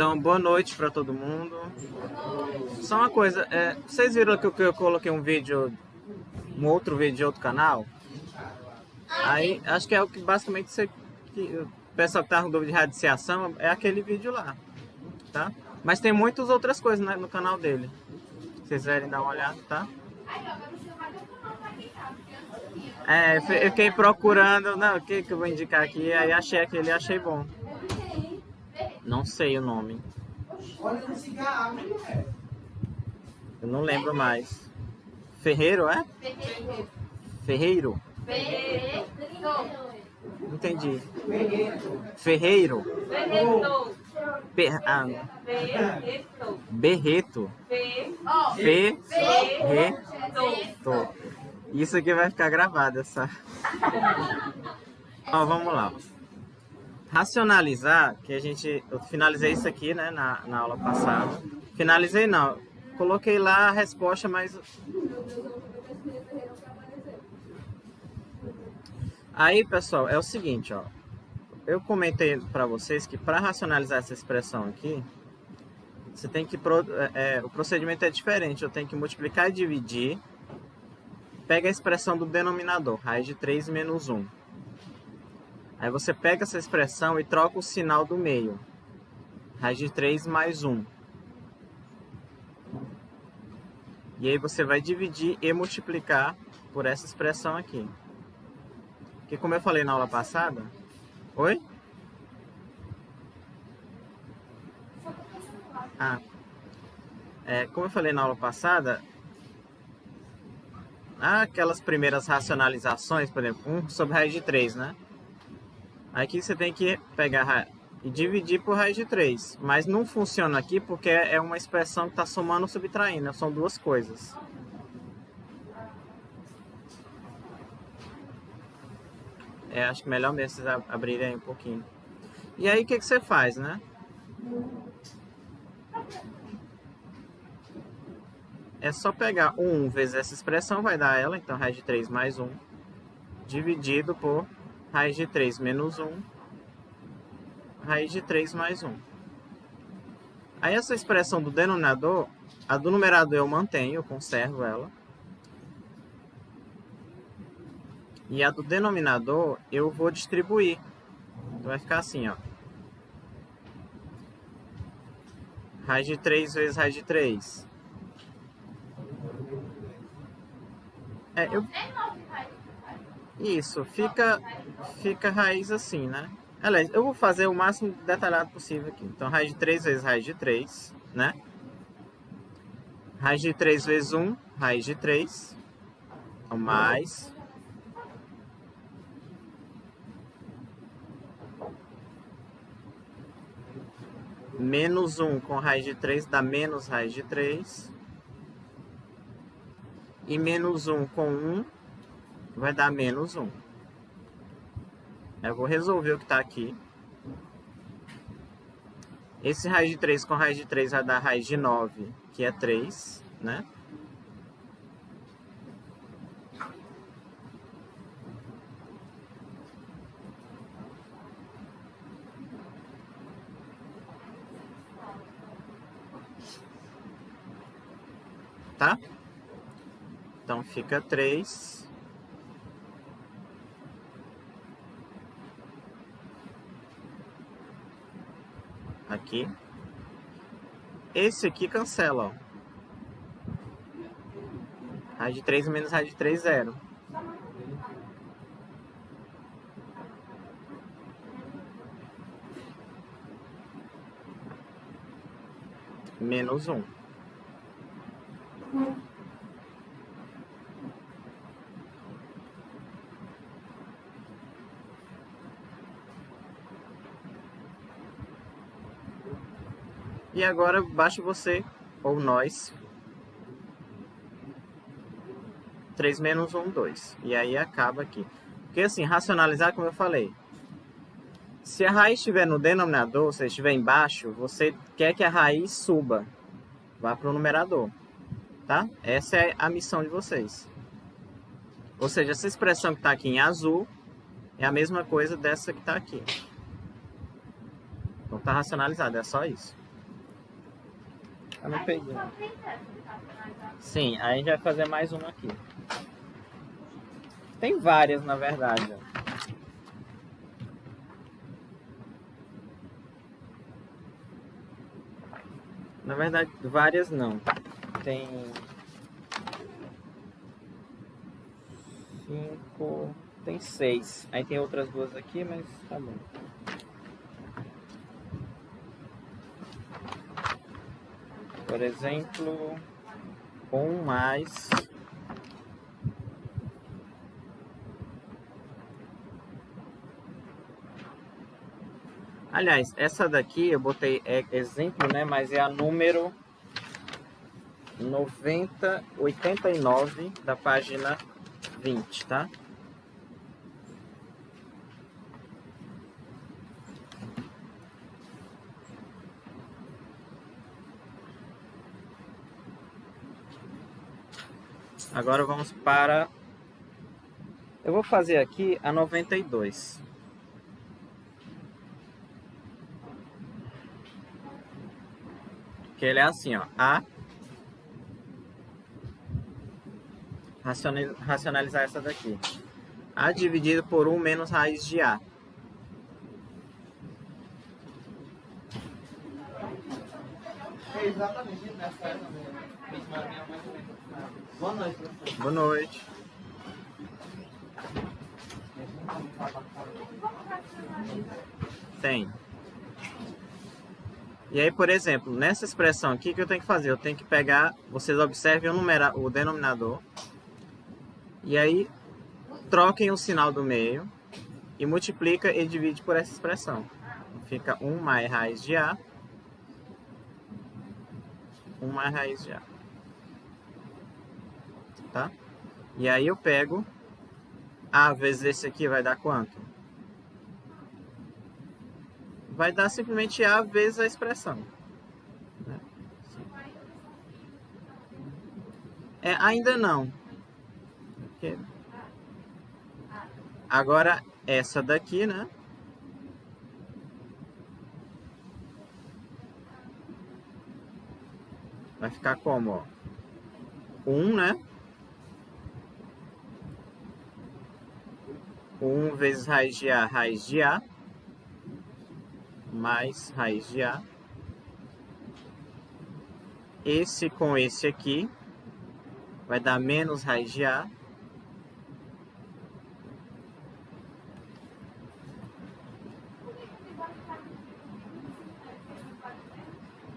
Então, boa noite para todo mundo. Só uma coisa, vocês viram que eu coloquei um outro vídeo de outro canal? Aí, acho que é o que basicamente o pessoal que tá com dúvida de radiciação é aquele vídeo lá, tá? Mas tem muitas outras coisas, né, no canal dele. Se vocês quiserem dar uma olhada, tá? Eu fiquei procurando, não, o que eu vou indicar aqui, aí achei aquele e achei bom. Não sei o nome. Eu não lembro mais. Ferreiro, é? Ferreiro? Entendi. Ferreiro? Berreto. Ferreto. Isso aqui vai ficar gravado, essa. Ó, vamos lá. Racionalizar, que eu finalizei isso aqui, né, na aula passada. Finalizei não, coloquei lá a resposta, mas... Aí, pessoal, é o seguinte, ó. Eu comentei para vocês que para racionalizar essa expressão aqui, você tem que... o procedimento é diferente. Eu tenho que multiplicar e dividir. Pega a expressão do denominador, raiz de 3 menos 1. Aí você pega essa expressão e troca o sinal do meio. Raiz de 3 mais 1. E aí você vai dividir e multiplicar por essa expressão aqui. Que como eu falei na aula passada... Oi? Como eu falei na aula passada... aquelas primeiras racionalizações, por exemplo, 1 sobre raiz de 3, né? Aqui você tem que pegar e dividir por raiz de 3. Mas não funciona aqui porque é uma expressão que está somando ou subtraindo. São duas coisas. Acho que melhor mesmo vocês abrirem aí um pouquinho. E aí o que você faz, né? É só pegar 1 vezes essa expressão, vai dar ela. Então, raiz de 3 mais 1. Dividido por raiz de 3 menos 1. Raiz de 3 mais 1. Aí essa expressão do denominador, a do numerador eu mantenho, eu conservo ela. E a do denominador eu vou distribuir. Então vai ficar assim, ó. Raiz de 3 vezes raiz de 3. Isso, fica raiz assim, né? Aliás, eu vou fazer o máximo detalhado possível aqui. Então, raiz de 3 vezes raiz de 3, né? Raiz de 3 vezes 1, raiz de 3. Então, mais. Menos 1 com raiz de 3 dá menos raiz de 3. E menos 1 com 1 vai dar menos 1. Eu vou resolver o que está aqui. Esse raiz de 3 com raiz de 3 vai dar raiz de 9, que é 3, né? Tá? Então fica 3. Aqui. Esse aqui cancela, ó. Raiz de 3 menos raiz de 3, 0. Menos 1. E agora basta você, ou nós, 3 menos 1, 2. E aí acaba aqui. Porque assim, racionalizar, como eu falei, se a raiz estiver no denominador, se estiver embaixo, você quer que a raiz suba, vá para o numerador, tá? Essa é a missão de vocês. Ou seja, essa expressão que está aqui em azul é a mesma coisa dessa que está aqui. Então está racionalizado, é só isso. Eu não peguei. Sim, aí a gente vai fazer mais uma aqui. Tem várias, na verdade. Na verdade, várias não. Tem 5, tem 6. Aí tem outras duas aqui, mas tá bom. Por exemplo, 1 mais... Aliás, essa daqui eu botei exemplo, né? Mas é a número 89 da página 20, tá? Agora vamos para... Eu vou fazer aqui a 92. Que ele é assim, ó. A... Racionalizar essa daqui. A dividido por 1 menos raiz de A. É exatamente nessa Boa noite, professor. Boa noite. Tem. E aí, por exemplo, nessa expressão aqui, o que eu tenho que fazer? Eu tenho que pegar, vocês observem o denominador, e aí troquem o sinal do meio e multiplica e divide por essa expressão. Fica 1 mais raiz de A, 1 mais raiz de A. Tá? E aí eu pego A vezes esse aqui vai dar quanto? Vai dar simplesmente A vezes a expressão. Ainda não. Agora, essa daqui, né? Vai ficar como, ó? 1, né? 1 vezes raiz de A, mais raiz de A. Esse com esse aqui vai dar menos raiz de A.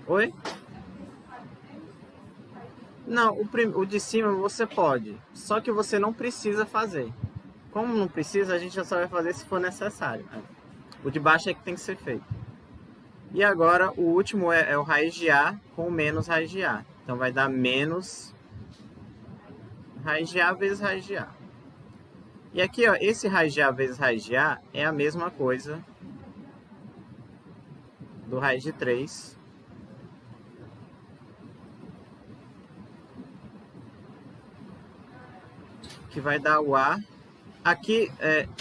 Oi? Não, o de cima você pode, só que você não precisa fazer. Como não precisa, a gente só vai fazer se for necessário. O de baixo é que tem que ser feito. E agora o último é o raiz de A com menos raiz de A. Então vai dar menos raiz de A vezes raiz de A. E aqui, ó, esse raiz de A vezes raiz de A é a mesma coisa do raiz de 3. Que vai dar o A. Aqui,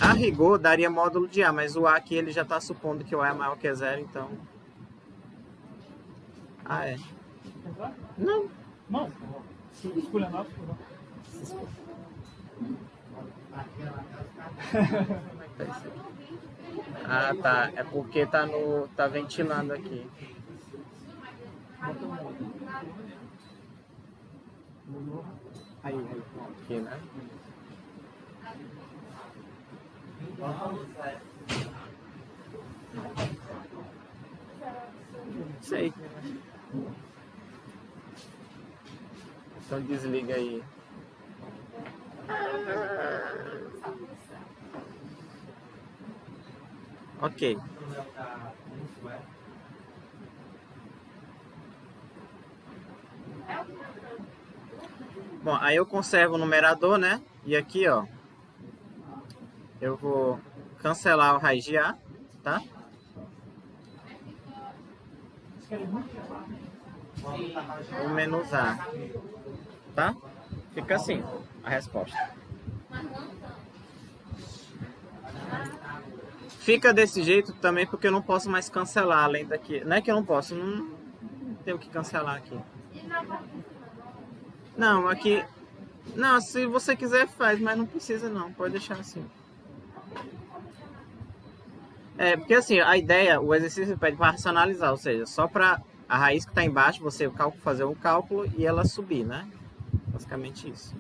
a rigor, daria módulo de A, mas o A aqui ele já está supondo que o A é maior que 0, então... Ah, é? Não. Não. Escolha nada, Ah, tá. É porque tá ventilando aqui. Aí. Aqui, né? Sei. Então desliga aí. Ok. Bom, aí eu conservo o numerador, né? E aqui, ó, eu vou cancelar o raiz de A, tá? O menos A, tá? Fica assim a resposta. Fica desse jeito também porque eu não posso mais cancelar além daqui. Não é que eu não posso, tenho que cancelar aqui. Não, aqui... Não, se você quiser faz, mas não precisa não, pode deixar assim. É, porque assim, a ideia, o exercício pede para racionalizar, ou seja, só para a raiz que está embaixo, você fazer o cálculo e ela subir, né? Basicamente isso.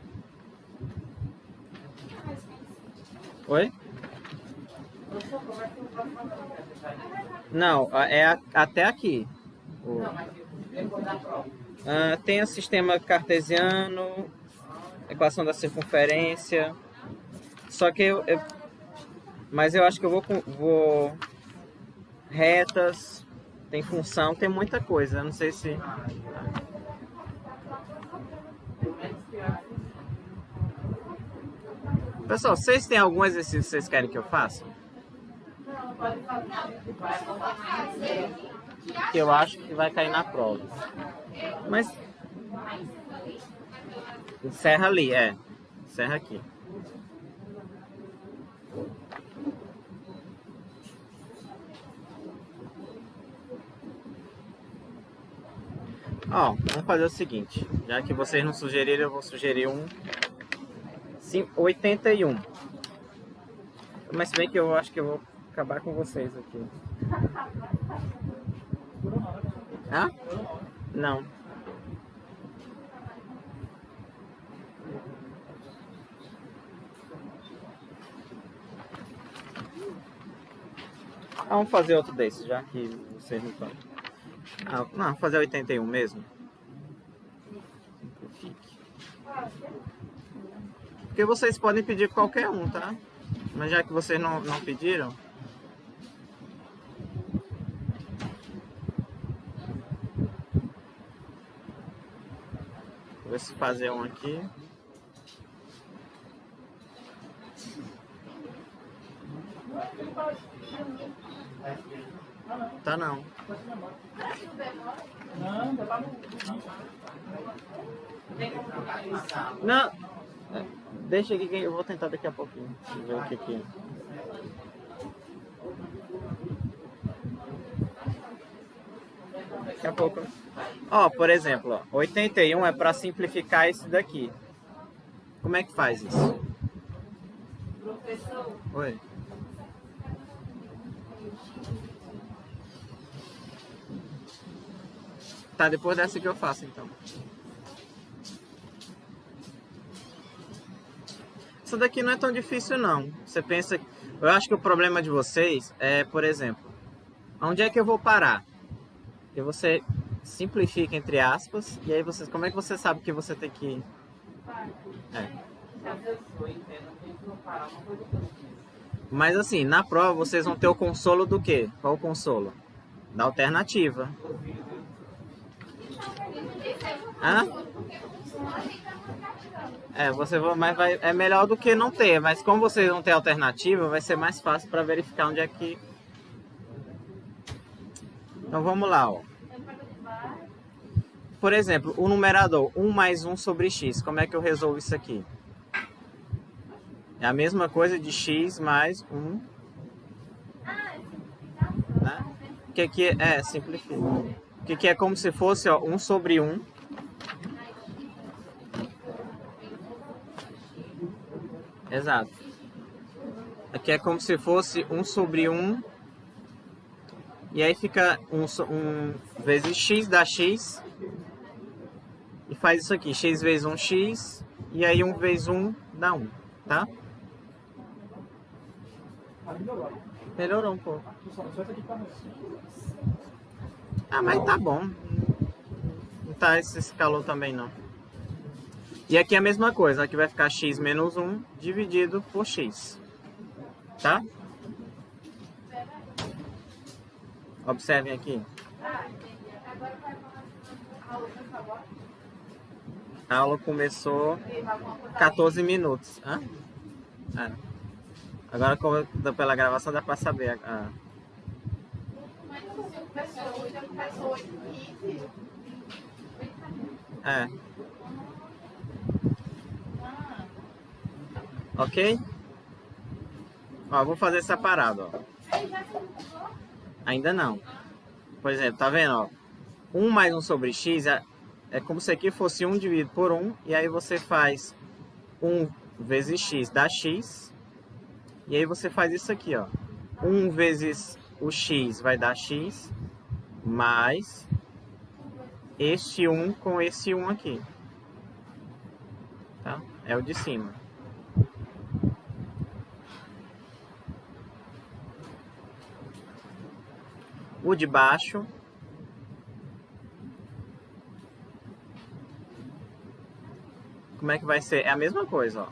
Oi? Não, é até aqui. Tem o sistema cartesiano, equação da circunferência. Só que mas eu acho que eu vou retas, tem função, tem muita coisa. Eu não sei se... Pessoal, vocês têm algum exercício que vocês querem que eu faça? Que eu acho que vai cair na prova. Mas... encerra ali, encerra aqui. Ó, vamos fazer o seguinte. Já que vocês não sugeriram, eu vou sugerir um 81. Mas se bem que eu acho que eu vou acabar com vocês aqui. Hã? Não. Vamos fazer outro desses, já que vocês não estão. Não, vamos fazer 81 mesmo. Simplifique. Porque vocês podem pedir qualquer um, tá? Mas já que vocês não pediram... Vou ver se fazer um aqui. Tá não. Não. Deixa aqui que eu vou tentar daqui a pouquinho. Ver o que é. Daqui a pouco. Ó, por exemplo, ó, 81 é para simplificar esse daqui. Como é que faz isso? Professor. Oi. Tá, depois dessa que eu faço, então. Isso daqui não é tão difícil, não. Você pensa... Eu acho que o problema de vocês é, por exemplo, onde é que eu vou parar? Que você simplifica, entre aspas, e aí você... Como é que você sabe que você tem que... Mas assim, na prova vocês vão ter o consolo do quê? Qual o consolo? Da alternativa. Hã? É melhor do que não ter, mas como vocês não têm alternativa, vai ser mais fácil para verificar onde é que... Então vamos lá, ó. Por exemplo, o numerador 1 mais 1 sobre x, como é que eu resolvo isso aqui? É a mesma coisa de x mais 1. Né? Que é? Simplifica. Que é como se fosse, ó, 1 sobre 1. Exato. Aqui é como se fosse 1 sobre 1. E aí fica 1 vezes x dá x. E faz isso aqui, x vezes 1, x. E aí 1 vezes 1 dá 1, tá? Melhorou um pouco. Ah, mas tá bom. Não tá esse calor também, não. E aqui é a mesma coisa. Aqui vai ficar x menos 1 dividido por x. Tá? Observem aqui. A aula começou 14 minutos. Hã? Agora, pela gravação, dá pra saber. Ok? Ó, vou fazer separado, ó. Ainda não. Por exemplo, tá vendo, ó? 1 mais 1 sobre x é como se aqui fosse 1 dividido por 1, e aí você faz 1 vezes x dá x, e aí você faz isso aqui, ó. 1 vezes o x vai dar x, mais este 1 com esse 1 aqui. Tá? É o de cima. O de baixo como é que vai ser? É a mesma coisa, ó.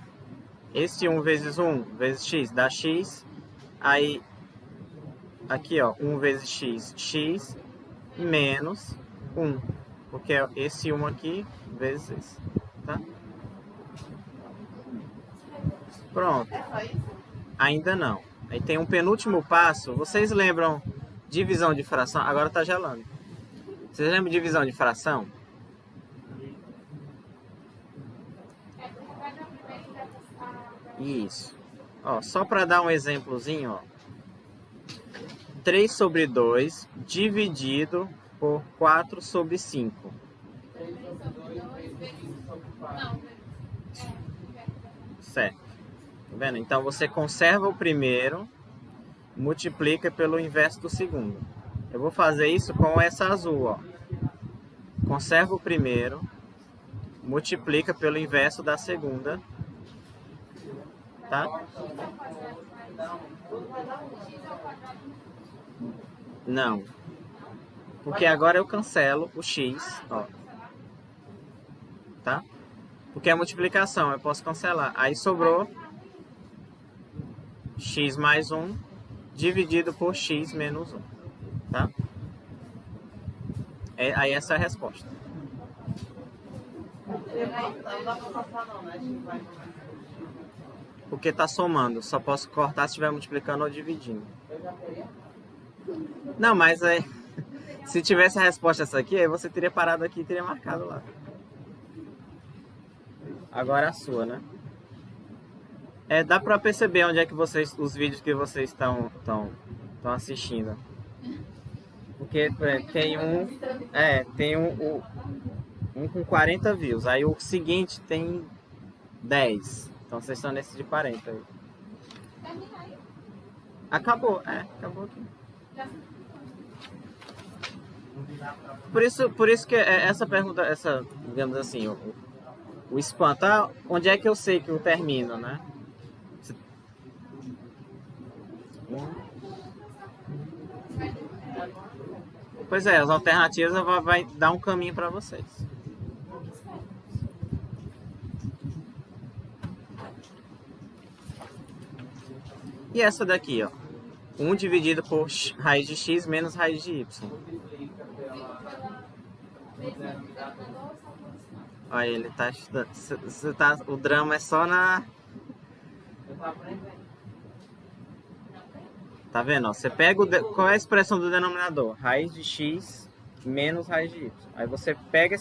Esse 1 vezes 1 vezes x dá x. Aí, aqui, ó, 1 vezes x, x, menos 1. Porque é esse 1 aqui vezes esse, tá? Pronto. Ainda não. Aí tem um penúltimo passo. Vocês lembram divisão de fração? Agora tá gelando. Vocês lembram de divisão de fração? Isso. Ó, só para dar um exemplozinho, ó. 3 sobre 2 dividido por 4 sobre 5. Certo. Tá vendo? Então você conserva o primeiro, multiplica pelo inverso do segundo. Eu vou fazer isso com essa azul, ó. Conserva o primeiro, multiplica pelo inverso da segunda. Tá? Não. Porque agora eu cancelo o x, ó. Tá? Porque é multiplicação, eu posso cancelar. Aí sobrou x mais 1 dividido por x menos 1. Tá? Aí essa é a resposta. Porque está somando. Só posso cortar se estiver multiplicando ou dividindo. Não, mas se tivesse a resposta essa aqui, aí você teria parado aqui e teria marcado lá. Agora a sua, né? Dá pra perceber onde é que os vídeos que vocês estão assistindo. Porque tem um com 40 views. Aí o seguinte tem 10. Então vocês estão nesse de 40 aí. Acabou aqui. Por isso que essa pergunta, digamos assim, o espantar, onde é que eu sei que eu termino, né? Pois é, as alternativas vai dar um caminho para vocês. E essa daqui, ó. 1 dividido por raiz de x menos raiz de y. Olha, ele tá estudando. O drama é só na... Tá vendo? Ó, você pega qual é a expressão do denominador? Raiz de x menos raiz de y. Aí você pega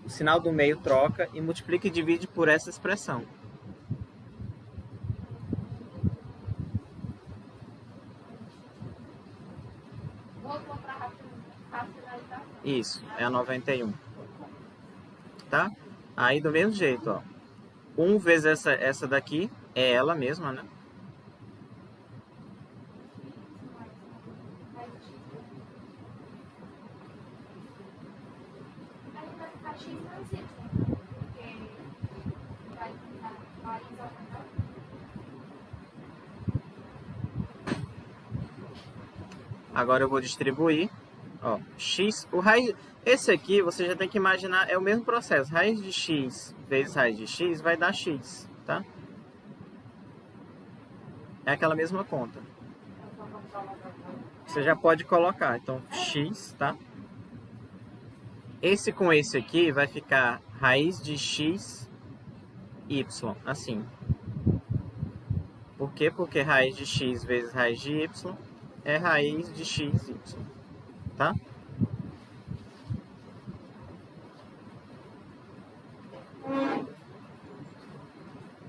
o sinal do meio, troca e multiplica e divide por essa expressão. Isso, é a 91. Tá? Aí do mesmo jeito, ó. 1 vezes essa daqui é ela mesma, né? Agora eu vou distribuir. Ó, x, esse aqui você já tem que imaginar, é o mesmo processo. Raiz de x vezes raiz de x vai dar x, tá? É aquela mesma conta. Você já pode colocar, então x, tá? Esse com esse aqui vai ficar raiz de x, y, assim. Por quê? Porque raiz de x vezes raiz de y é raiz de x, y. Tá?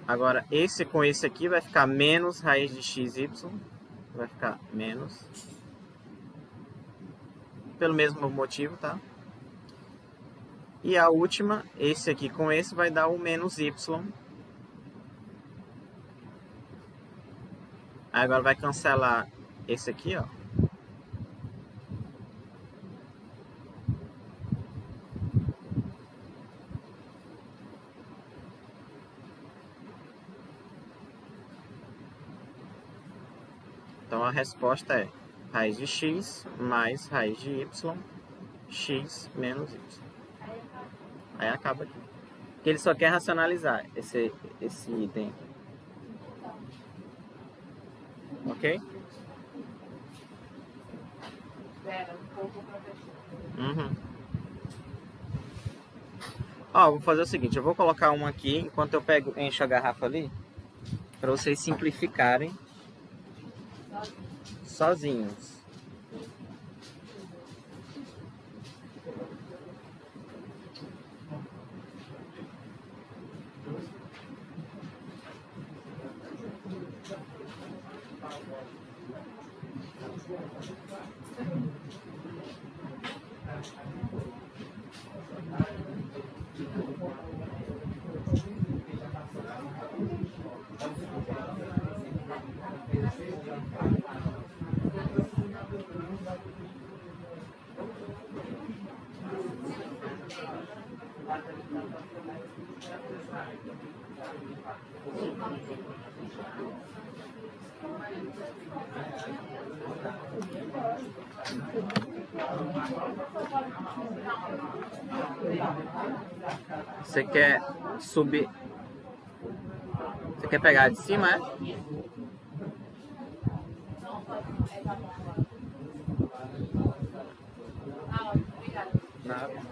Agora, esse com esse aqui vai ficar menos raiz de x, y. Vai ficar menos. pelo mesmo motivo, tá? E a última, esse aqui com esse, vai dar o menos y. Agora vai cancelar esse aqui, ó. Então a resposta é raiz de x mais raiz de y, x menos y. Aí acaba aqui. Porque ele só quer racionalizar esse item. Ok? Uhum. Ó, vou fazer o seguinte, eu vou colocar uma aqui enquanto eu encho a garrafa ali, para vocês simplificarem sozinhos. Você quer subir? Você quer pegar de cima, é? Nada.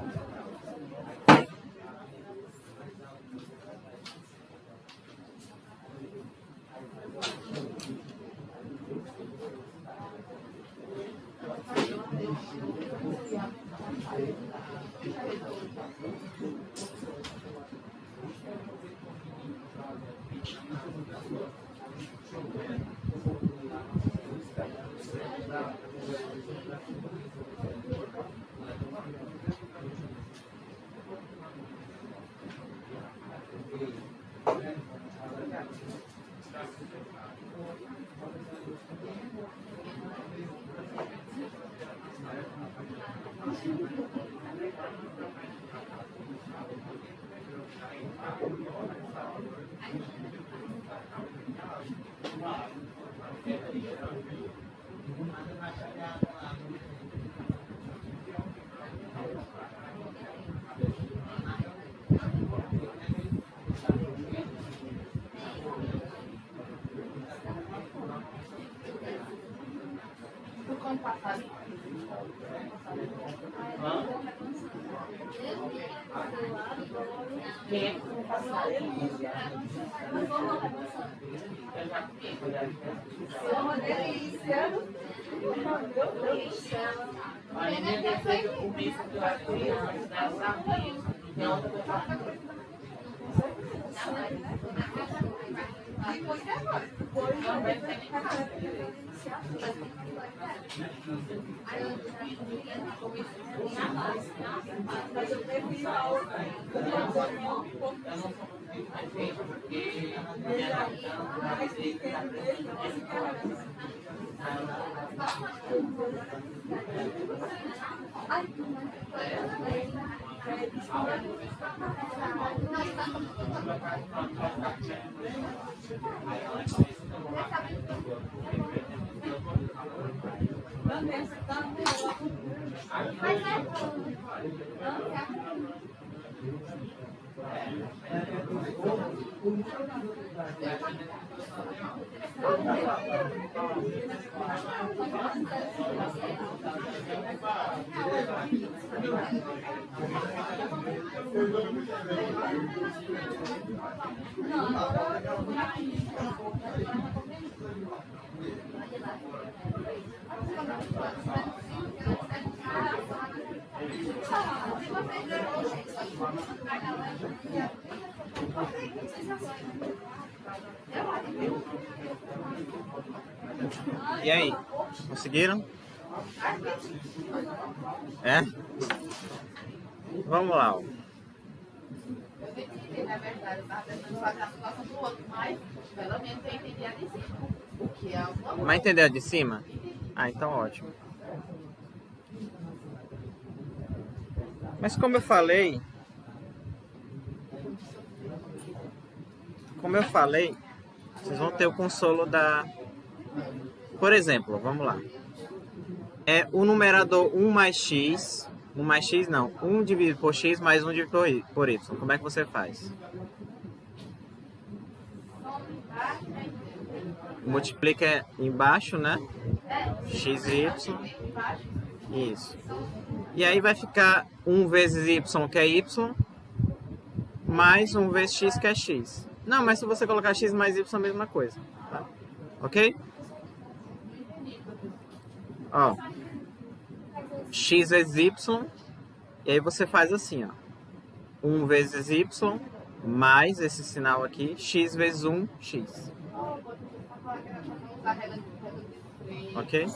E aí, conseguiram? É? Vamos lá. Ó. Eu nem entendi, na verdade, eu tava tentando fazer a situação do outro, mas pelo menos eu entendi a de cima. O que é uma coisa. Mas entendeu a de cima? Ah, então ótimo. Mas como eu falei, vocês vão ter o consolo da... Por exemplo, vamos lá. É o numerador 1 mais x, 1 mais x não, 1 dividido por x mais 1 dividido por y. Como é que você faz? Multiplica embaixo, né? X e y. Isso. E aí vai ficar 1 vezes y, que é y, mais 1 vezes x, que é x. Não, mas se você colocar x mais y, é a mesma coisa. Tá? Ok? Ó. X vezes y. E aí você faz assim, ó. 1 vezes y, mais esse sinal aqui, x vezes 1, x. Ok?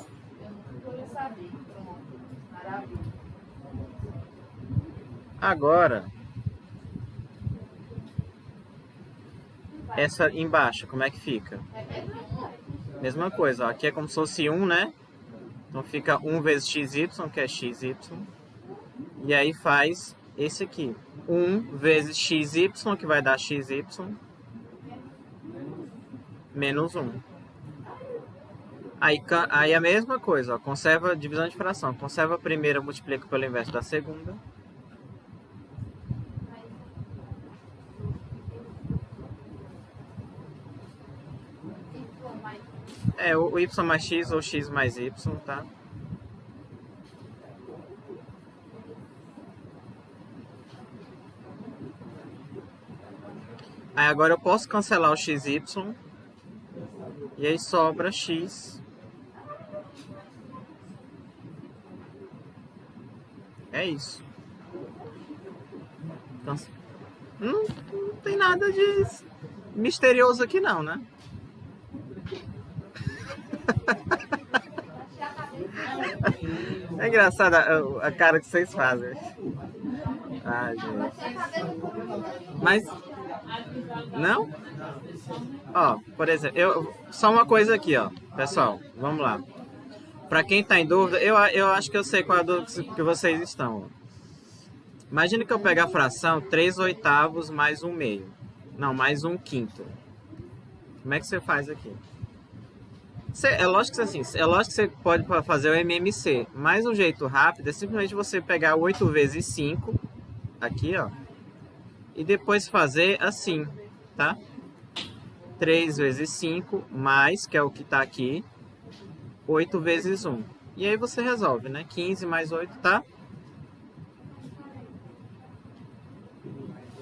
Agora, essa embaixo, como é que fica? Mesma coisa, ó. Aqui é como se fosse 1, né? Então fica 1 vezes xy, que é xy. E aí faz esse aqui. 1 vezes xy, que vai dar xy, menos 1. Aí a mesma coisa, ó. Conserva a divisão de fração. Conserva a primeira, multiplica pelo inverso da segunda. É, o y mais x ou x mais y, tá? Aí agora eu posso cancelar o xy. E aí sobra x. É isso. Então, não tem nada de misterioso aqui não, né? É engraçado a cara que vocês fazem. Ai, gente. Mas... Não? Ó, por exemplo, só uma coisa aqui, ó. Pessoal, vamos lá. Pra quem tá em dúvida, eu acho que eu sei qual é a dúvida que vocês estão. Imagina que eu pego a fração 3/8 mais 1/2. Não, mais 1/5. Como é que você faz aqui? É lógico que assim, é lógico que você pode fazer o MMC, mas um jeito rápido é simplesmente você pegar 8 vezes 5, aqui ó, e depois fazer assim, tá? 3 vezes 5, mais, que é o que tá aqui, 8 vezes 1. E aí você resolve, né? 15 mais 8 tá?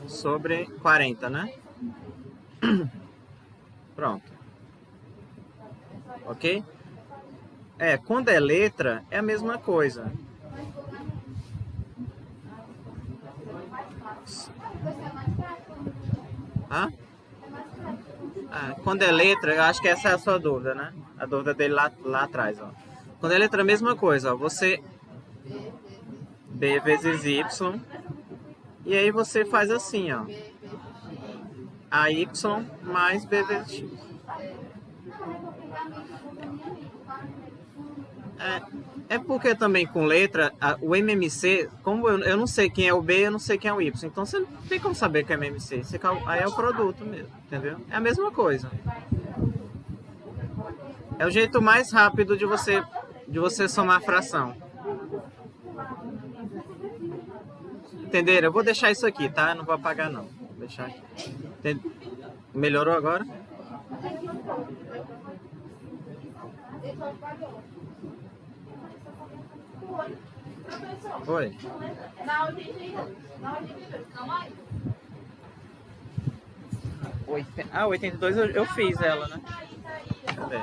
Sobre 40, né? Pronto. Ok? É, quando é letra, é a mesma coisa. Hã? Ah, quando é letra, eu acho que essa é a sua dúvida, né? A dúvida dele lá atrás, ó. Quando é letra, a mesma coisa, ó. Você... B vezes Y. E aí você faz assim, ó. AY mais B vezes X. É porque também com letra, o MMC, como eu não sei quem é o B, eu não sei quem é o Y. Então você não tem como saber que é MMC. Aí é o produto mesmo, entendeu? É a mesma coisa. É o jeito mais rápido de você somar fração. Entenderam? Eu vou deixar isso aqui, tá? Eu não vou apagar não. Vou deixar aqui. Melhorou agora? Oi. Ah, 82 eu fiz ela, né? Cadê?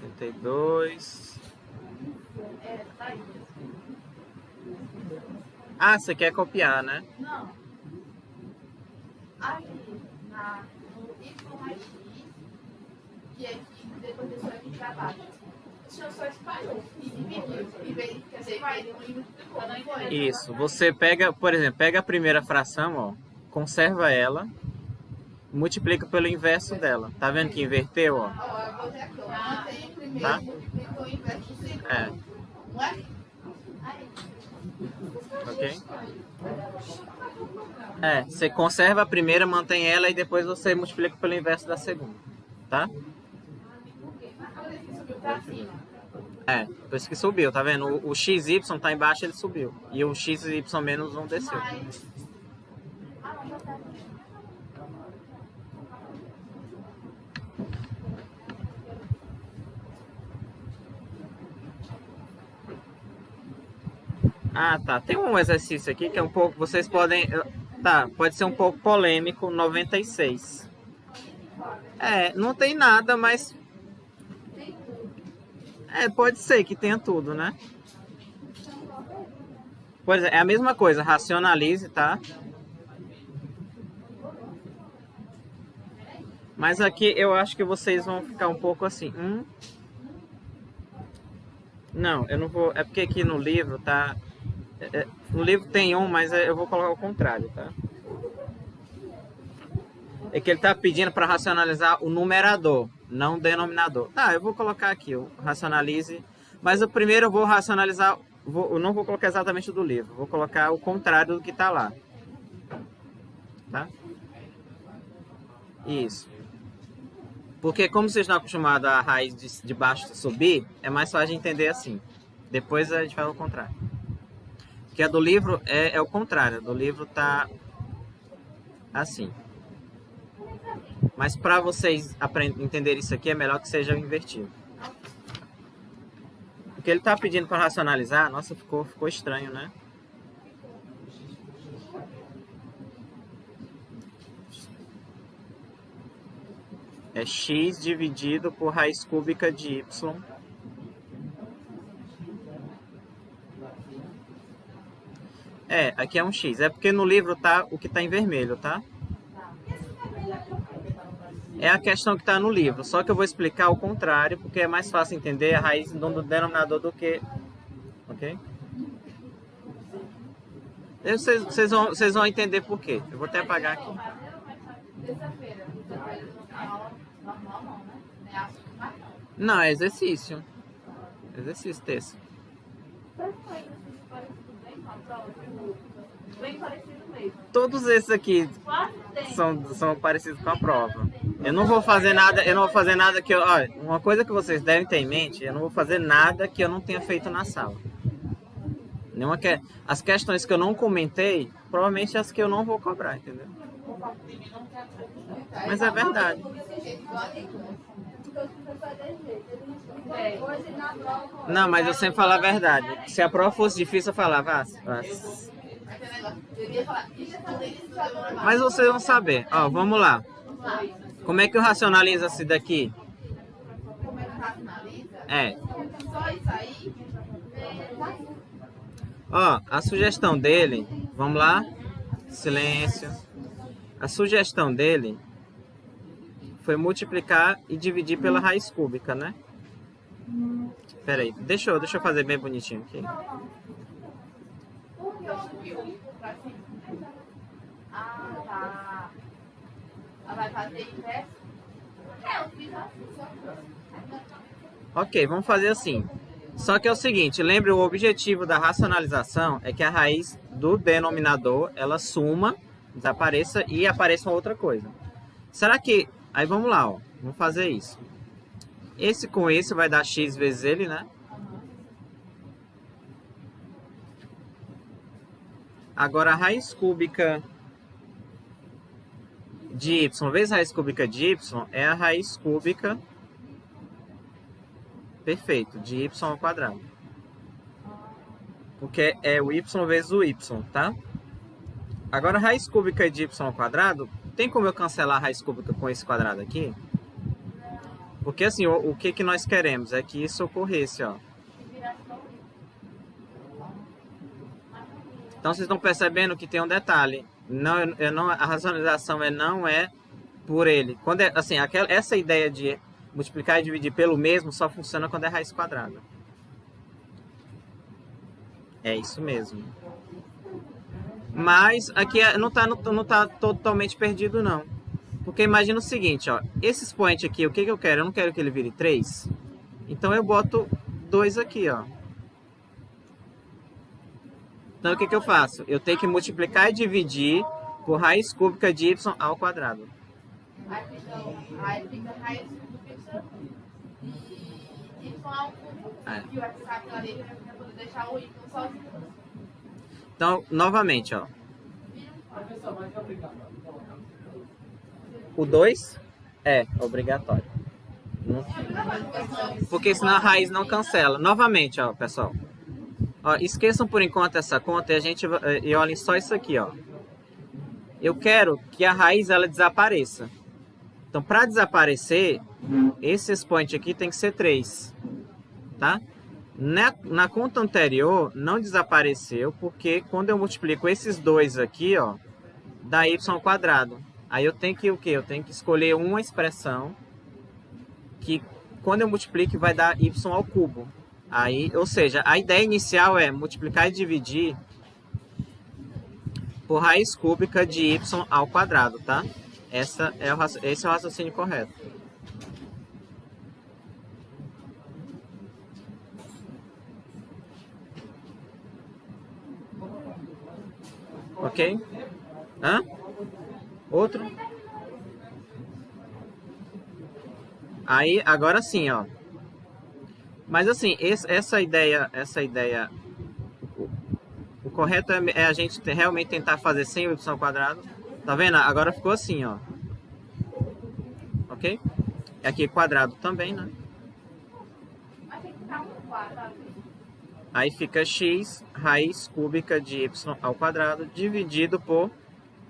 82. Ah, você quer copiar, né? Não. Aqui, no Y mais X, que é aqui, depois professor aqui de trabalho. O senhor só espalhou e dividiu. E veio, quer dizer, vai, e multiplicou, não foi? Isso. Você pega, por exemplo, pega a primeira fração, ó, conserva ela, multiplica pelo inverso dela. Tá vendo que inverteu, ó? Ó, eu vou dizer aqui, ó. Mantém o primeiro, Tá? multiplicou o inverso do segundo. É. Não é? Ok? É, você conserva a primeira, mantém ela e depois você multiplica pelo inverso da segunda. Tá? Subiu pra cima. É, por isso que subiu, tá vendo? O XY tá embaixo, ele subiu. E o XY menos 1 desceu. Mas... Ah, tá. Tem um exercício aqui que é um pouco... Vocês podem... Tá, pode ser um pouco polêmico. 96. É, não tem nada, mas... É, pode ser que tenha tudo, né? Por exemplo, é a mesma coisa. Racionalize, tá? Mas aqui eu acho que vocês vão ficar um pouco assim. Não, eu não vou... É porque aqui no livro tá... No livro tem um, mas eu vou colocar o contrário, tá? É que ele tá pedindo para racionalizar o numerador, não o denominador. Tá, eu vou colocar aqui, o racionalize. Mas o primeiro eu vou racionalizar... Eu não vou colocar exatamente o do livro. Vou colocar o contrário do que tá lá. Tá? Isso. Porque como vocês estão acostumados a raiz de baixo subir, é mais fácil de entender assim. Depois a gente faz o contrário. Porque a do livro é o contrário. A do livro tá assim. Mas para vocês entenderem isso aqui, é melhor que seja invertido. Porque ele tá pedindo para racionalizar. Nossa, ficou estranho, né? É x dividido por raiz cúbica de y. É, aqui é um x. É porque no livro tá o que tá em vermelho, tá? É a questão que tá no livro. Só que eu vou explicar o contrário, porque é mais fácil entender a raiz do denominador do que... Ok? Vocês vão entender por quê. Eu vou até apagar aqui. Terça-feira, normal não, né? É assunto mais não. Não, é exercício. Exercício terça. Bem parecido mesmo. Todos esses aqui Quase tem. são parecidos com a prova. Eu não vou fazer nada que eu... Olha, uma coisa que vocês devem ter em mente, eu não vou fazer nada que eu não tenha feito na sala. As questões que eu não comentei, provavelmente as que eu não vou cobrar, entendeu? Mas é verdade. Não, mas eu sempre falo a verdade. Se a prova fosse difícil, eu falava. Mas vocês vão saber. Ó, vamos lá. Como é que eu racionalizo esse daqui? Como é que racionaliza? É. Só isso aí? Ó, a sugestão dele... Vamos lá. Silêncio. A sugestão dele foi multiplicar e dividir pela raiz cúbica, né? Pera aí, deixa eu fazer bem bonitinho aqui. Por que eu subiu pra cima? Ah, tá. Ela vai fazer inverso? Eu fiz assim, só. Ok, vamos fazer assim. Só que é o seguinte, lembre, o objetivo da racionalização é que a raiz do denominador, ela suma, desapareça e apareça uma outra coisa. Será que... Aí vamos lá, ó. Vamos fazer isso. Esse com esse vai dar x vezes ele, né? Agora a raiz cúbica de y vezes a raiz cúbica de y é a raiz cúbica... Perfeito, de y ao quadrado. Porque é o y vezes o y, tá? Agora a raiz cúbica de y ao quadrado, tem como eu cancelar a raiz cúbica com esse quadrado aqui? Porque assim, o que nós queremos é que isso ocorresse, ó. Então vocês estão percebendo que tem um detalhe. A racionalização não é por ele. Quando assim, essa ideia de multiplicar e dividir pelo mesmo só funciona quando é raiz quadrada. É isso mesmo. Mas aqui não tá totalmente perdido, não. Porque imagina o seguinte, ó. Esse expoente aqui, o que eu quero? Eu não quero que ele vire 3. Então eu boto 2 aqui, ó. Então o que eu faço? Eu tenho que multiplicar e dividir por raiz cúbica de y ao quadrado. Aí fica raiz cúbica de y ao cubo. E vai ficar aquela letra para poder deixar o y sozinho. Então, novamente, ó. O 2 é obrigatório. Porque senão a raiz não cancela. Novamente, ó, pessoal. Ó, esqueçam por enquanto essa conta e olhem só isso aqui, ó. Eu quero que a raiz ela desapareça. Então, para desaparecer, esse expoente aqui tem que ser 3. Tá? Na conta anterior, não desapareceu, porque quando eu multiplico esses dois aqui, ó, dá y ao quadrado. Aí eu tenho que o quê? Eu tenho que escolher uma expressão que, quando eu multiplico, vai dar y ao cubo. Aí, ou seja, a ideia inicial é multiplicar e dividir por raiz cúbica de y ao quadrado, tá? Esse é o raciocínio correto. Ok? Hã? Outro? Aí, agora sim, ó. Mas assim, essa ideia, o correto é a gente realmente tentar fazer sem o y ao quadrado. Tá vendo? Agora ficou assim, ó. Ok? E aqui quadrado também, né? Aí fica x raiz cúbica de y ao quadrado dividido por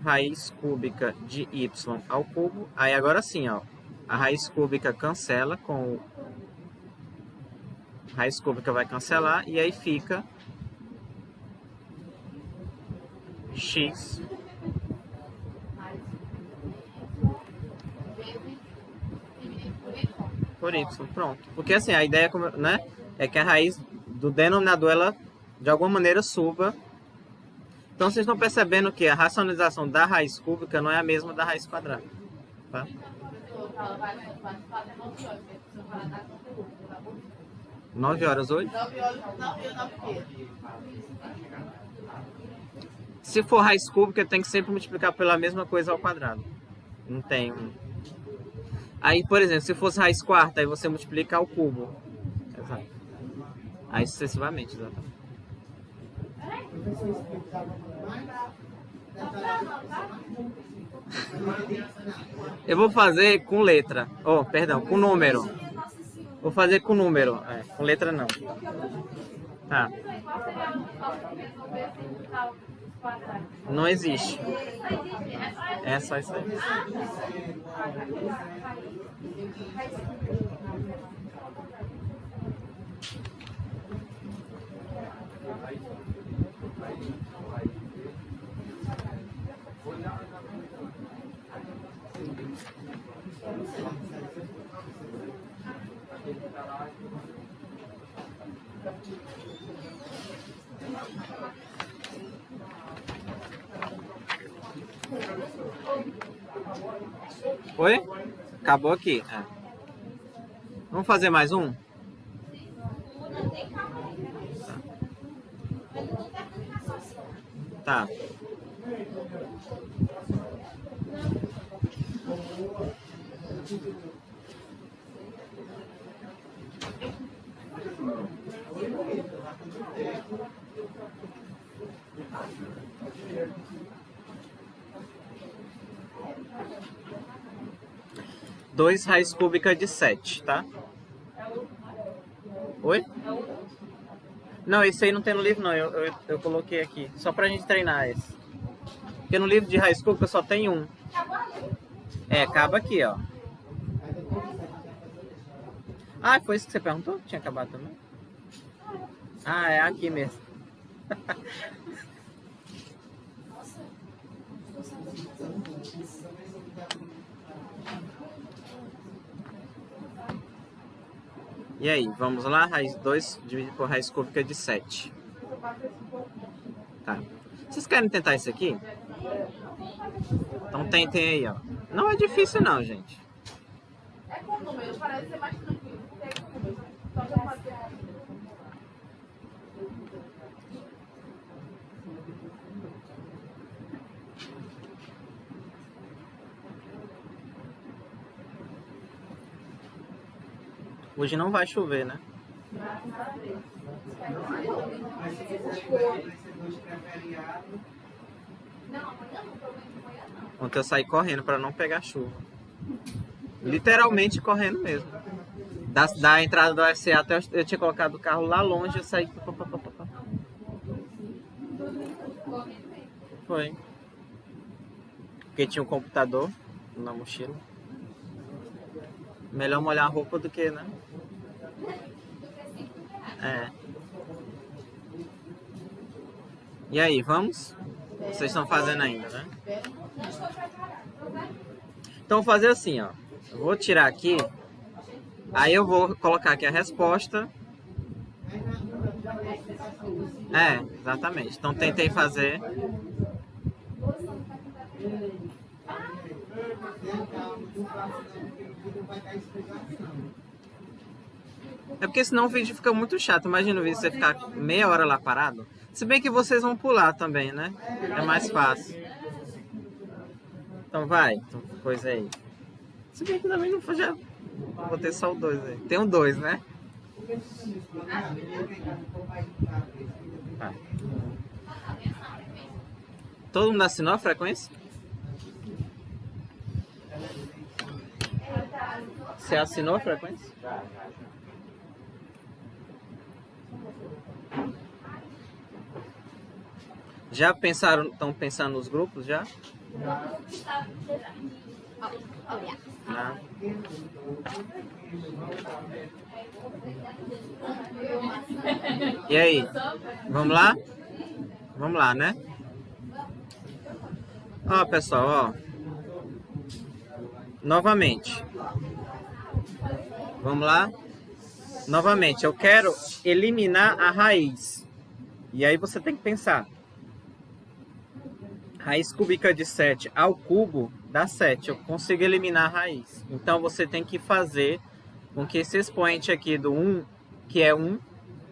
raiz cúbica de y ao cubo. Aí agora sim, ó. A raiz cúbica cancela com raiz cúbica vai cancelar e aí fica x por y, pronto. Porque assim, a ideia, né, é que a raiz do denominador, ela de alguma maneira suba. Então vocês estão percebendo que a racionalização da raiz cúbica não é a mesma da raiz quadrada. Tá? 9 horas hoje? 9 horas, 9 Se for raiz cúbica, tem que sempre multiplicar pela mesma coisa ao quadrado. Não tem. Aí, por exemplo, se fosse raiz quarta, aí você multiplica ao cubo. Exato. Aí sucessivamente, exatamente. Eu vou fazer com letra. Oh, perdão, com número. Vou fazer com número. Com letra não. Tá. Não existe. É só isso aí. Oi? Acabou aqui. Vamos fazer mais um? Tá. Dois raiz cúbica de 7, tá? Oi? Não, esse aí não tem no livro, não. Eu coloquei aqui. Só pra gente treinar esse. Porque no livro de raiz cúbica só tem um. Acaba aqui, ó. Ah, foi isso que você perguntou? Tinha acabado também? Ah, é aqui mesmo. E aí, vamos lá? Raiz 2 dividido por raiz cúbica de 7. Tá. Vocês querem tentar isso aqui? Então tentem aí, ó. Não é difícil não, gente. É com número, parece ser mais tranquilo, porque é com número. Só que eu fazer. Hoje não vai chover, né? Ontem eu saí correndo para não pegar chuva. Literalmente correndo mesmo. Da entrada do UFC até eu tinha colocado o carro lá longe, eu saí. Foi. Porque tinha um computador na mochila. Melhor molhar a roupa do que, né? É. E aí, vamos? Vocês estão fazendo ainda, né? Então vou fazer assim, ó. Eu vou tirar aqui. Aí eu vou colocar aqui a resposta. É, exatamente. Então tentei fazer. É porque senão o vídeo fica muito chato. Imagina o vídeo você ficar meia hora lá parado. Se bem que vocês vão pular também, né? É mais fácil. Então vai. Então, coisa aí. Se bem que também não foi já. Vou ter só o 2 aí. Tem um 2, né? Vai. Todo mundo assinou a frequência? Você assinou a frequência? Já pensaram, estão pensando nos grupos já? Não. E aí? Vamos lá? Vamos lá, né? Ó, pessoal, ó. Novamente. Vamos lá? Novamente, eu quero eliminar a raiz. E aí você tem que pensar. Raiz cúbica de 7 ao cubo dá 7. Eu consigo eliminar a raiz. Então você tem que fazer com que esse expoente aqui do 1, que é 1,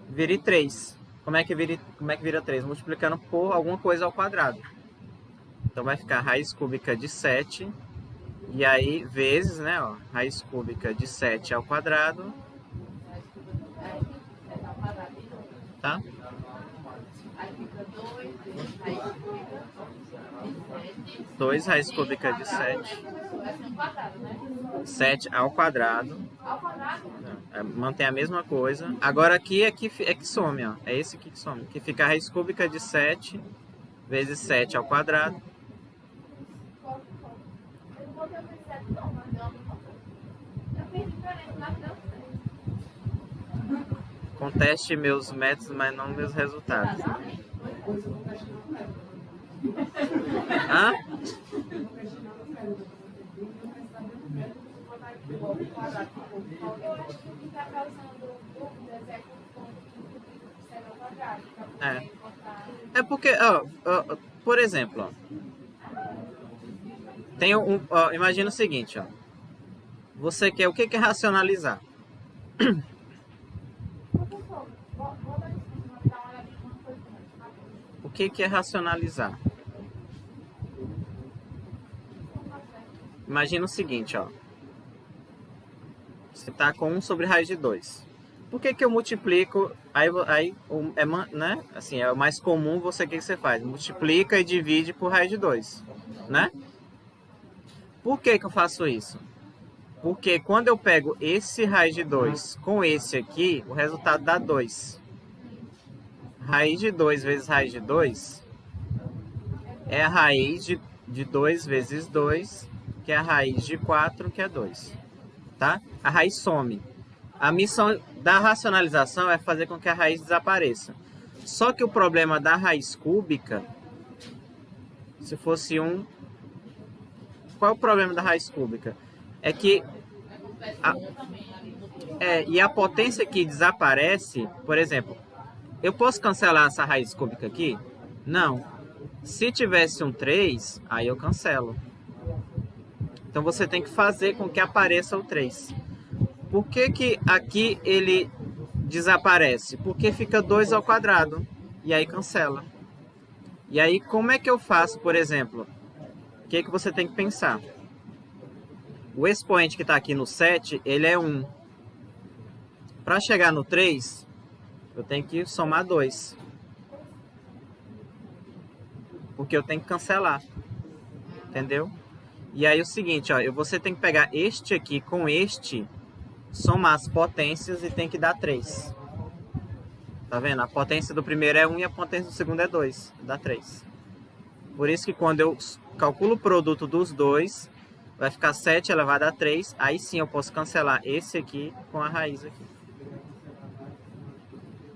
vire 3. Como é que vira 3? Multiplicando por alguma coisa ao quadrado. Então vai ficar raiz cúbica de 7. E aí, vezes, né? Ó, raiz cúbica de 7 ao quadrado. Tá? Aí fica 2 raiz cúbica de 7. 2 raiz cúbica de 7. Vai ser um quadrado, né? 7 ao quadrado. Ao quadrado? Mantém a mesma coisa. Agora aqui é que some, ó. É esse aqui que some. Que fica a raiz cúbica de 7 vezes 7 ao quadrado. Eu não botei o 7 não, mas deu uma eu fiz diferente, mas deu certo. Conteste meus métodos, mas não meus resultados. Hã? Eu acho que o que está causando dúvidas é com o 7 ao quadrado. É porque, ó, por exemplo, ó, tem ó, imagina o seguinte, ó. Você quer o que é racionalizar? O que é racionalizar? Imagina o seguinte, ó. Você está com 1 sobre raiz de 2. Por que eu multiplico? Aí né? Assim, é o mais comum, o que você faz? Multiplica e divide por raiz de 2, né? Por que eu faço isso? Porque quando eu pego esse raiz de 2 com esse aqui, o resultado dá 2. Raiz de 2 vezes raiz de 2 é a raiz de 2 vezes 2, que é a raiz de 4, que é 2. Tá? A raiz some. A missão da racionalização é fazer com que a raiz desapareça. Só que o problema da raiz cúbica, se fosse um... Qual é o problema da raiz cúbica? É que E a potência que desaparece, por exemplo, eu posso cancelar essa raiz cúbica aqui? Não. Se tivesse um 3, aí eu cancelo. Então você tem que fazer com que apareça o 3. Por que que aqui ele desaparece? Porque fica 2 ao quadrado. E aí cancela. E aí como é que eu faço, por exemplo? O que que você tem que pensar? O expoente que está aqui no 7, ele é 1. Para chegar no 3, eu tenho que somar 2. Porque eu tenho que cancelar. Entendeu? E aí o seguinte, ó, você tem que pegar este aqui com este, somar as potências e tem que dar 3. Tá vendo? A potência do primeiro é 1 e a potência do segundo é 2. Dá 3. Por isso que quando eu calculo o produto dos dois, vai ficar 7 elevado a 3. Aí sim eu posso cancelar esse aqui com a raiz aqui.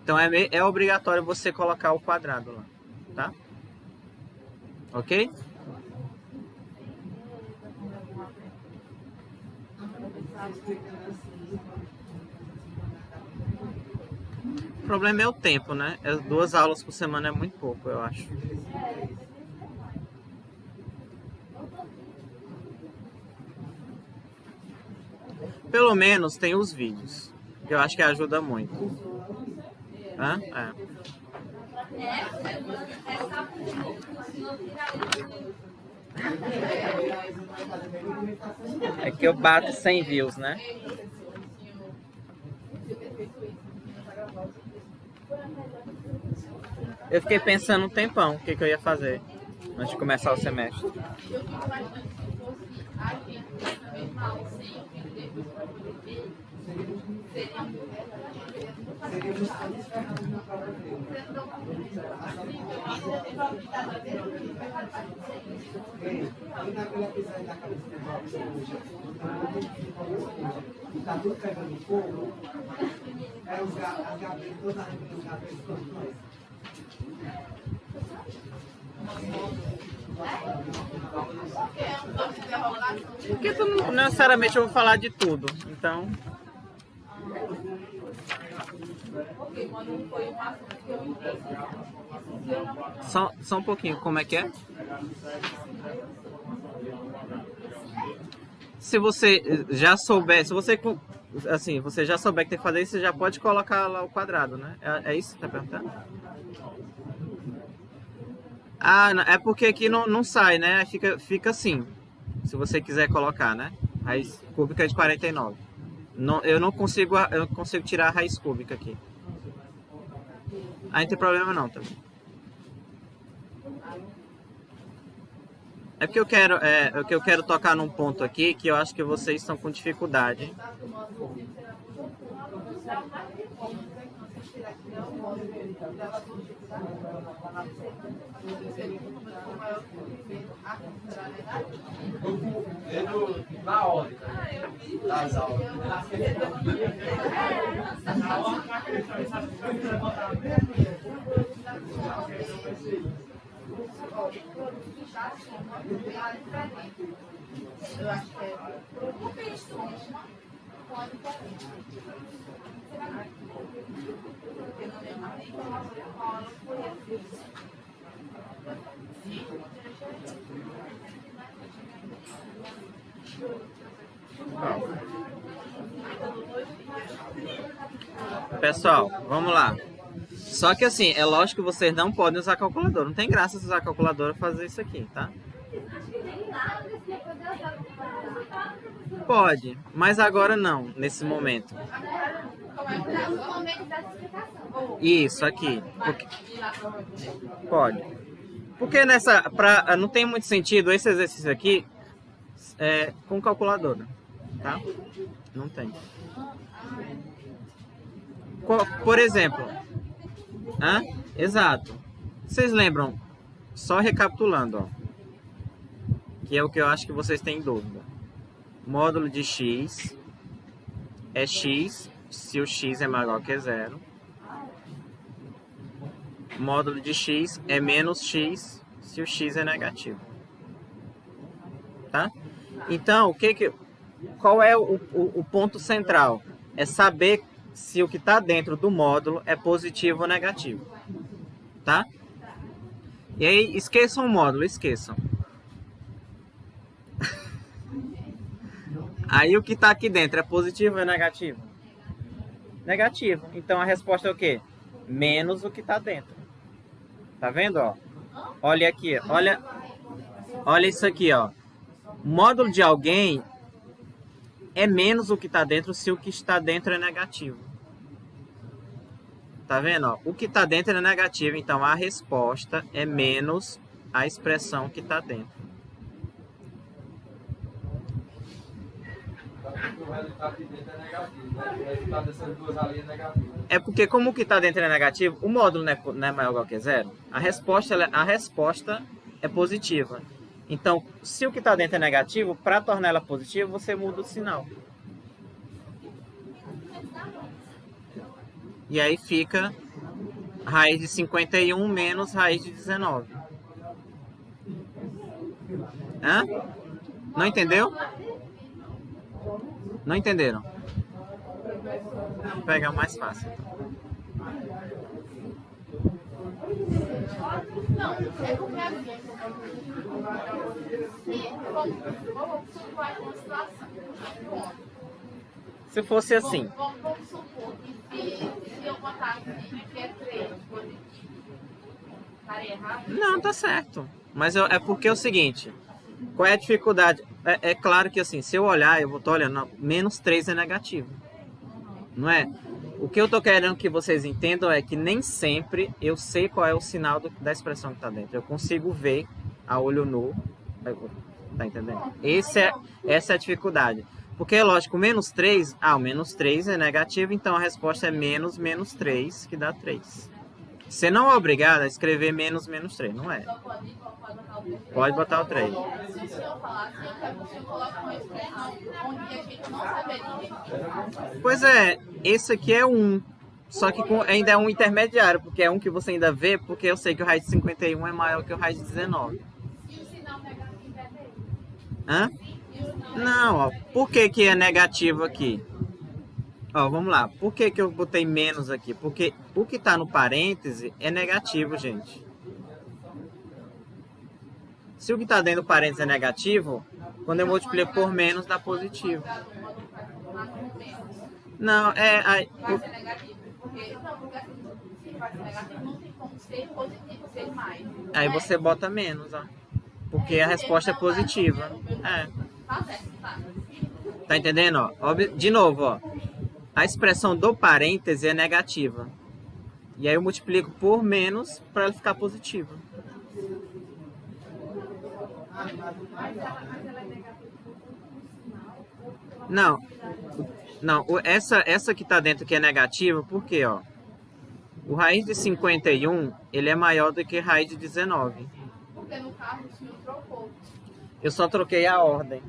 Então é obrigatório você colocar o quadrado lá. Tá? Ok? O problema é o tempo, né? 2 aulas por semana é muito pouco, eu acho. Pelo menos tem os vídeos, que eu acho que ajuda muito. Hã? É que eu bato 100 views, né? Eu fiquei pensando um tempão o que eu ia fazer antes de começar o semestre. Eu fico imaginando se fosse a gente na mesma aula sem o vídeo depois para poder ver, seria tá tudo pegando fogo, eram as gavetas, todas as gavetas. Porque não necessariamente eu vou falar de tudo, então... Só um pouquinho, como é que é? Se você já souber, se você assim, você já souber que tem que fazer isso, você já pode colocar lá o quadrado, né? É isso que você tá perguntando? Ah, é porque aqui não sai, né? Fica assim, se você quiser colocar, né? Raiz cúbica de 49. Eu não consigo tirar a raiz cúbica aqui. Aí não tem problema não também. É porque eu quero tocar num ponto aqui que eu acho que vocês estão com dificuldade. Na ordem das aulas. Eu acho que é. Pessoal, vamos lá. Só que assim, é lógico que vocês não podem usar calculadora. Não tem graça se usar calculadora e fazer isso aqui, tá? Pode, mas agora não, nesse momento. Isso aqui. Pode. Porque não tem muito sentido esse exercício aqui com calculadora, tá? Não tem. Por exemplo, exato. Vocês lembram? Só recapitulando, ó, que é o que eu acho que vocês têm dúvida. Módulo de x é x se o x é maior que 0. Módulo de x é menos x se o x é negativo. Tá? Então, qual é o ponto central? é saber se o que está dentro do módulo é positivo ou negativo. Tá? E aí, esqueçam o módulo, esqueçam. Aí o que está aqui dentro é positivo ou negativo? Negativo. Então a resposta é o quê? Menos o que está dentro. Tá vendo, ó? Olha aqui, olha isso aqui, ó. O módulo de alguém é menos o que está dentro se o que está dentro é negativo. Tá vendo, ó? O que está dentro é negativo, então a resposta é menos a expressão que está dentro. O resultado de dentro é negativo, né? O resultado dessas duas ali é negativo. É porque como o que está dentro é negativo, o módulo não é maior ou igual que zero, a resposta é positiva. Então, se o que está dentro é negativo, para tornar ela positiva, você muda o sinal. E aí fica raiz de 51 menos raiz de 19. Hã? Não entendeu? Não entenderam? Vou pegar o mais fácil. Não, é porque assim, vamos supor uma situação. Se fosse assim. Vamos supor que se eu botar aqui que é 3 positivo, estaria errado? Não, tá certo. Mas é porque é o seguinte. Qual é a dificuldade? É claro que assim, se eu olhar, eu vou estar olhando, menos 3 é negativo. Não é? O que eu estou querendo que vocês entendam é que nem sempre eu sei qual é o sinal da expressão que está dentro. Eu consigo ver a olho nu. Tá entendendo? Essa é a dificuldade. Porque, lógico, menos 3, o menos 3 é negativo, então a resposta é menos 3, que dá 3. Você não é obrigado a escrever menos 3, não é? Pode botar o 3. Se o senhor falar assim, eu quero que o senhor coloque uma expressão onde a gente não saberia. Pois é, esse aqui é 1. Só que ainda é um intermediário, porque é um que você ainda vê, porque eu sei que o raiz de 51 é maior que o raiz de 19. E o sinal negativo é dele? Hã? Não, ó. Por que é negativo aqui? Ó, vamos lá. Por que eu botei menos aqui? Porque o que está no parêntese é negativo, gente. Se o que está dentro do parênteses é negativo, quando eu multiplico por menos, dá positivo. Não, Vai ser negativo. Porque se vai ser negativo, não tem como ser positivo, ser mais. Aí você bota menos, ó. Porque a resposta é positiva. É. Tá certo, tá. Tá entendendo, ó? De novo, ó. A expressão do parêntese é negativa. E aí eu multiplico por menos para ela ficar positiva. Não. Não, essa que tá dentro que é negativa, por quê, ó? O raiz de 51, ele é maior do que raiz de 19. Porque no carro o senhor trocou. Eu só troquei a ordem.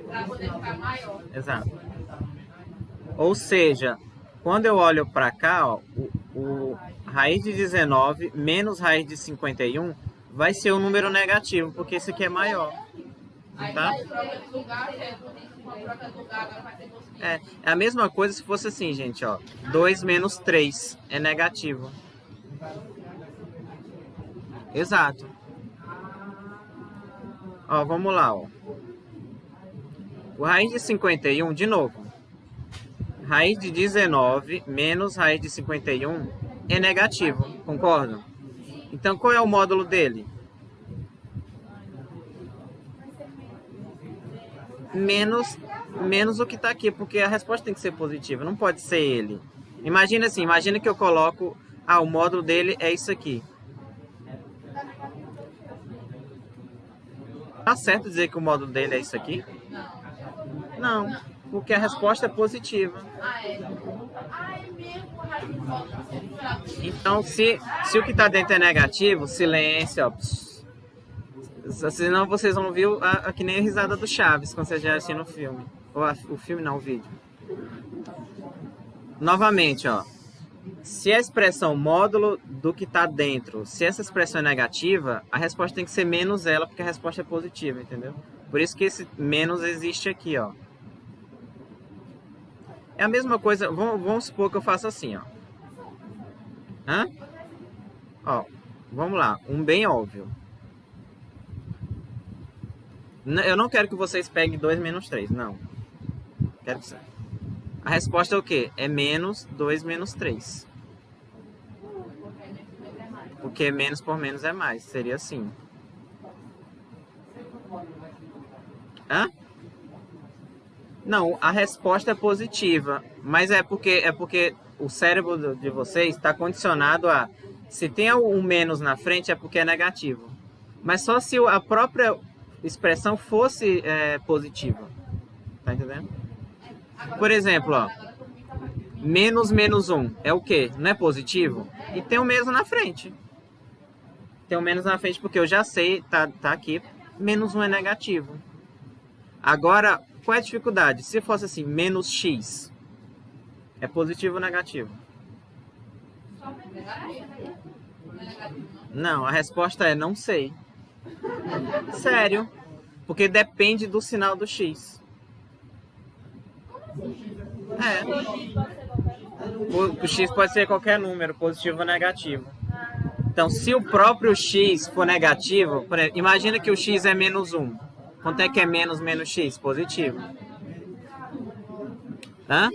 Para poder ficar maior. Exato. Ou seja, quando eu olho para cá, ó, o raiz de 19 menos raiz de 51 vai ser um número negativo, porque esse aqui é maior. Tá? Aí troca de lugar, uma troca de lugar, agora vai ser positivo. É a mesma coisa se fosse assim, gente, ó. 2 menos 3 é negativo. Exato. Ó, vamos lá, ó. O raiz de 51, de novo. Raiz de 19 menos raiz de 51 é negativo, concorda? Então, qual é o módulo dele? Menos o que está aqui, porque a resposta tem que ser positiva, não pode ser ele. Imagina assim, imagina que eu coloco... o módulo dele é isso aqui. Tá certo dizer que o módulo dele é isso aqui? Não, porque a resposta é positiva. Então, se o que está dentro é negativo, silêncio, ó. Senão vocês vão ouvir que nem a risada do Chaves quando vocês já assistem no filme. Ou o filme não, o vídeo. Novamente, ó. Se a expressão módulo do que está dentro, se essa expressão é negativa, a resposta tem que ser menos ela, porque a resposta é positiva, entendeu? Por isso que esse menos existe aqui, ó. É a mesma coisa, vamos supor que eu faça assim, ó. Hã? Ó, vamos lá, um bem óbvio. Eu não quero que vocês peguem 2 menos 3, não. Quero que... A resposta é o quê? É menos 2 menos 3. Porque menos por menos é mais. Seria assim. Hã? Não, a resposta é positiva. Mas é porque o cérebro de vocês está condicionado a... Se tem um menos na frente é porque é negativo. Mas só se a própria expressão fosse positiva. Tá entendendo? Por exemplo, ó. Menos menos 1 é o quê? Não é positivo? E tem um menos na frente. Tem um menos na frente porque eu já sei, tá aqui, menos 1 é negativo. Agora, qual é a dificuldade? Se fosse assim, menos x, é positivo ou negativo? Não, a resposta é não sei. Sério. Porque depende do sinal do x. O x pode ser qualquer número, positivo ou negativo. Então, se o próprio x for negativo, por exemplo, imagina que o x é menos 1. Quanto é que é menos menos x? Positivo. Hã?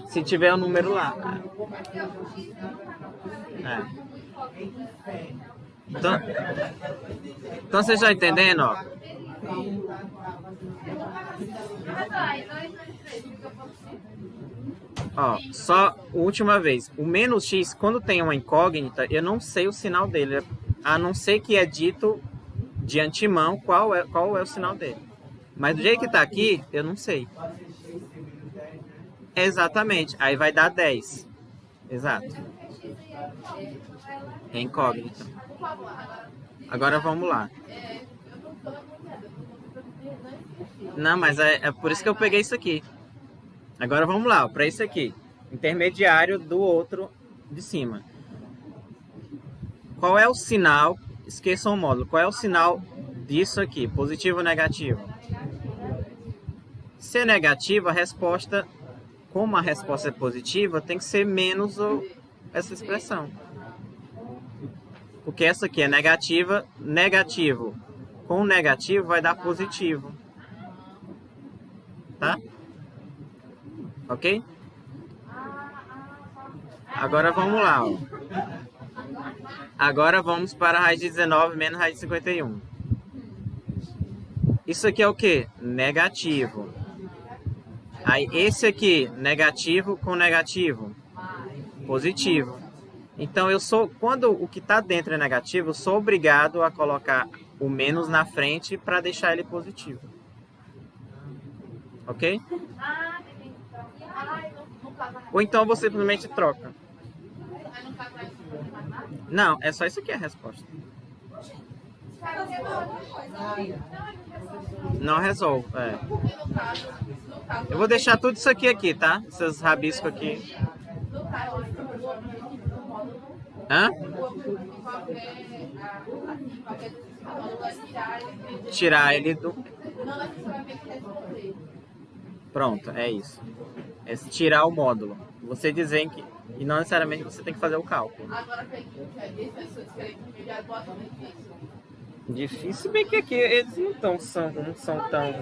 Se tiver o número lá. Então vocês estão entendendo, ó? Ó, só última vez. O menos x, quando tem uma incógnita, eu não sei o sinal dele. A não ser que é dito de antemão qual é o sinal dele. Mas do jeito que tá aqui, eu não sei. Exatamente. Aí vai dar 10. Exato. É incógnita. Agora vamos lá. Não, mas é por isso que eu peguei isso aqui. Agora vamos lá, para isso aqui. Intermediário do outro de cima. Qual é o sinal? Esqueçam o módulo. Qual é o sinal disso aqui? Positivo ou negativo? Se é negativo, a resposta, como a resposta é positiva, tem que ser menos essa expressão. Porque essa aqui é negativa, negativo. Com negativo vai dar positivo. Tá? Ok? Agora vamos lá. Ó. Agora vamos para a raiz de 19 menos raiz de 51. Isso aqui é o que? Negativo. Aí esse aqui, negativo com negativo. Positivo. Então quando o que está dentro é negativo, eu sou obrigado a colocar o menos na frente para deixar ele positivo. Ok? Ou então você simplesmente troca. Não, é só isso aqui a resposta. Não resolve. Eu vou deixar tudo isso aqui, tá? Esses rabiscos aqui. Hã? Tirar ele do... Pronto, é isso. É tirar o módulo. Você dizer que... E não necessariamente você tem que fazer o cálculo. Agora, difícil, bem que aqui eles não são tão...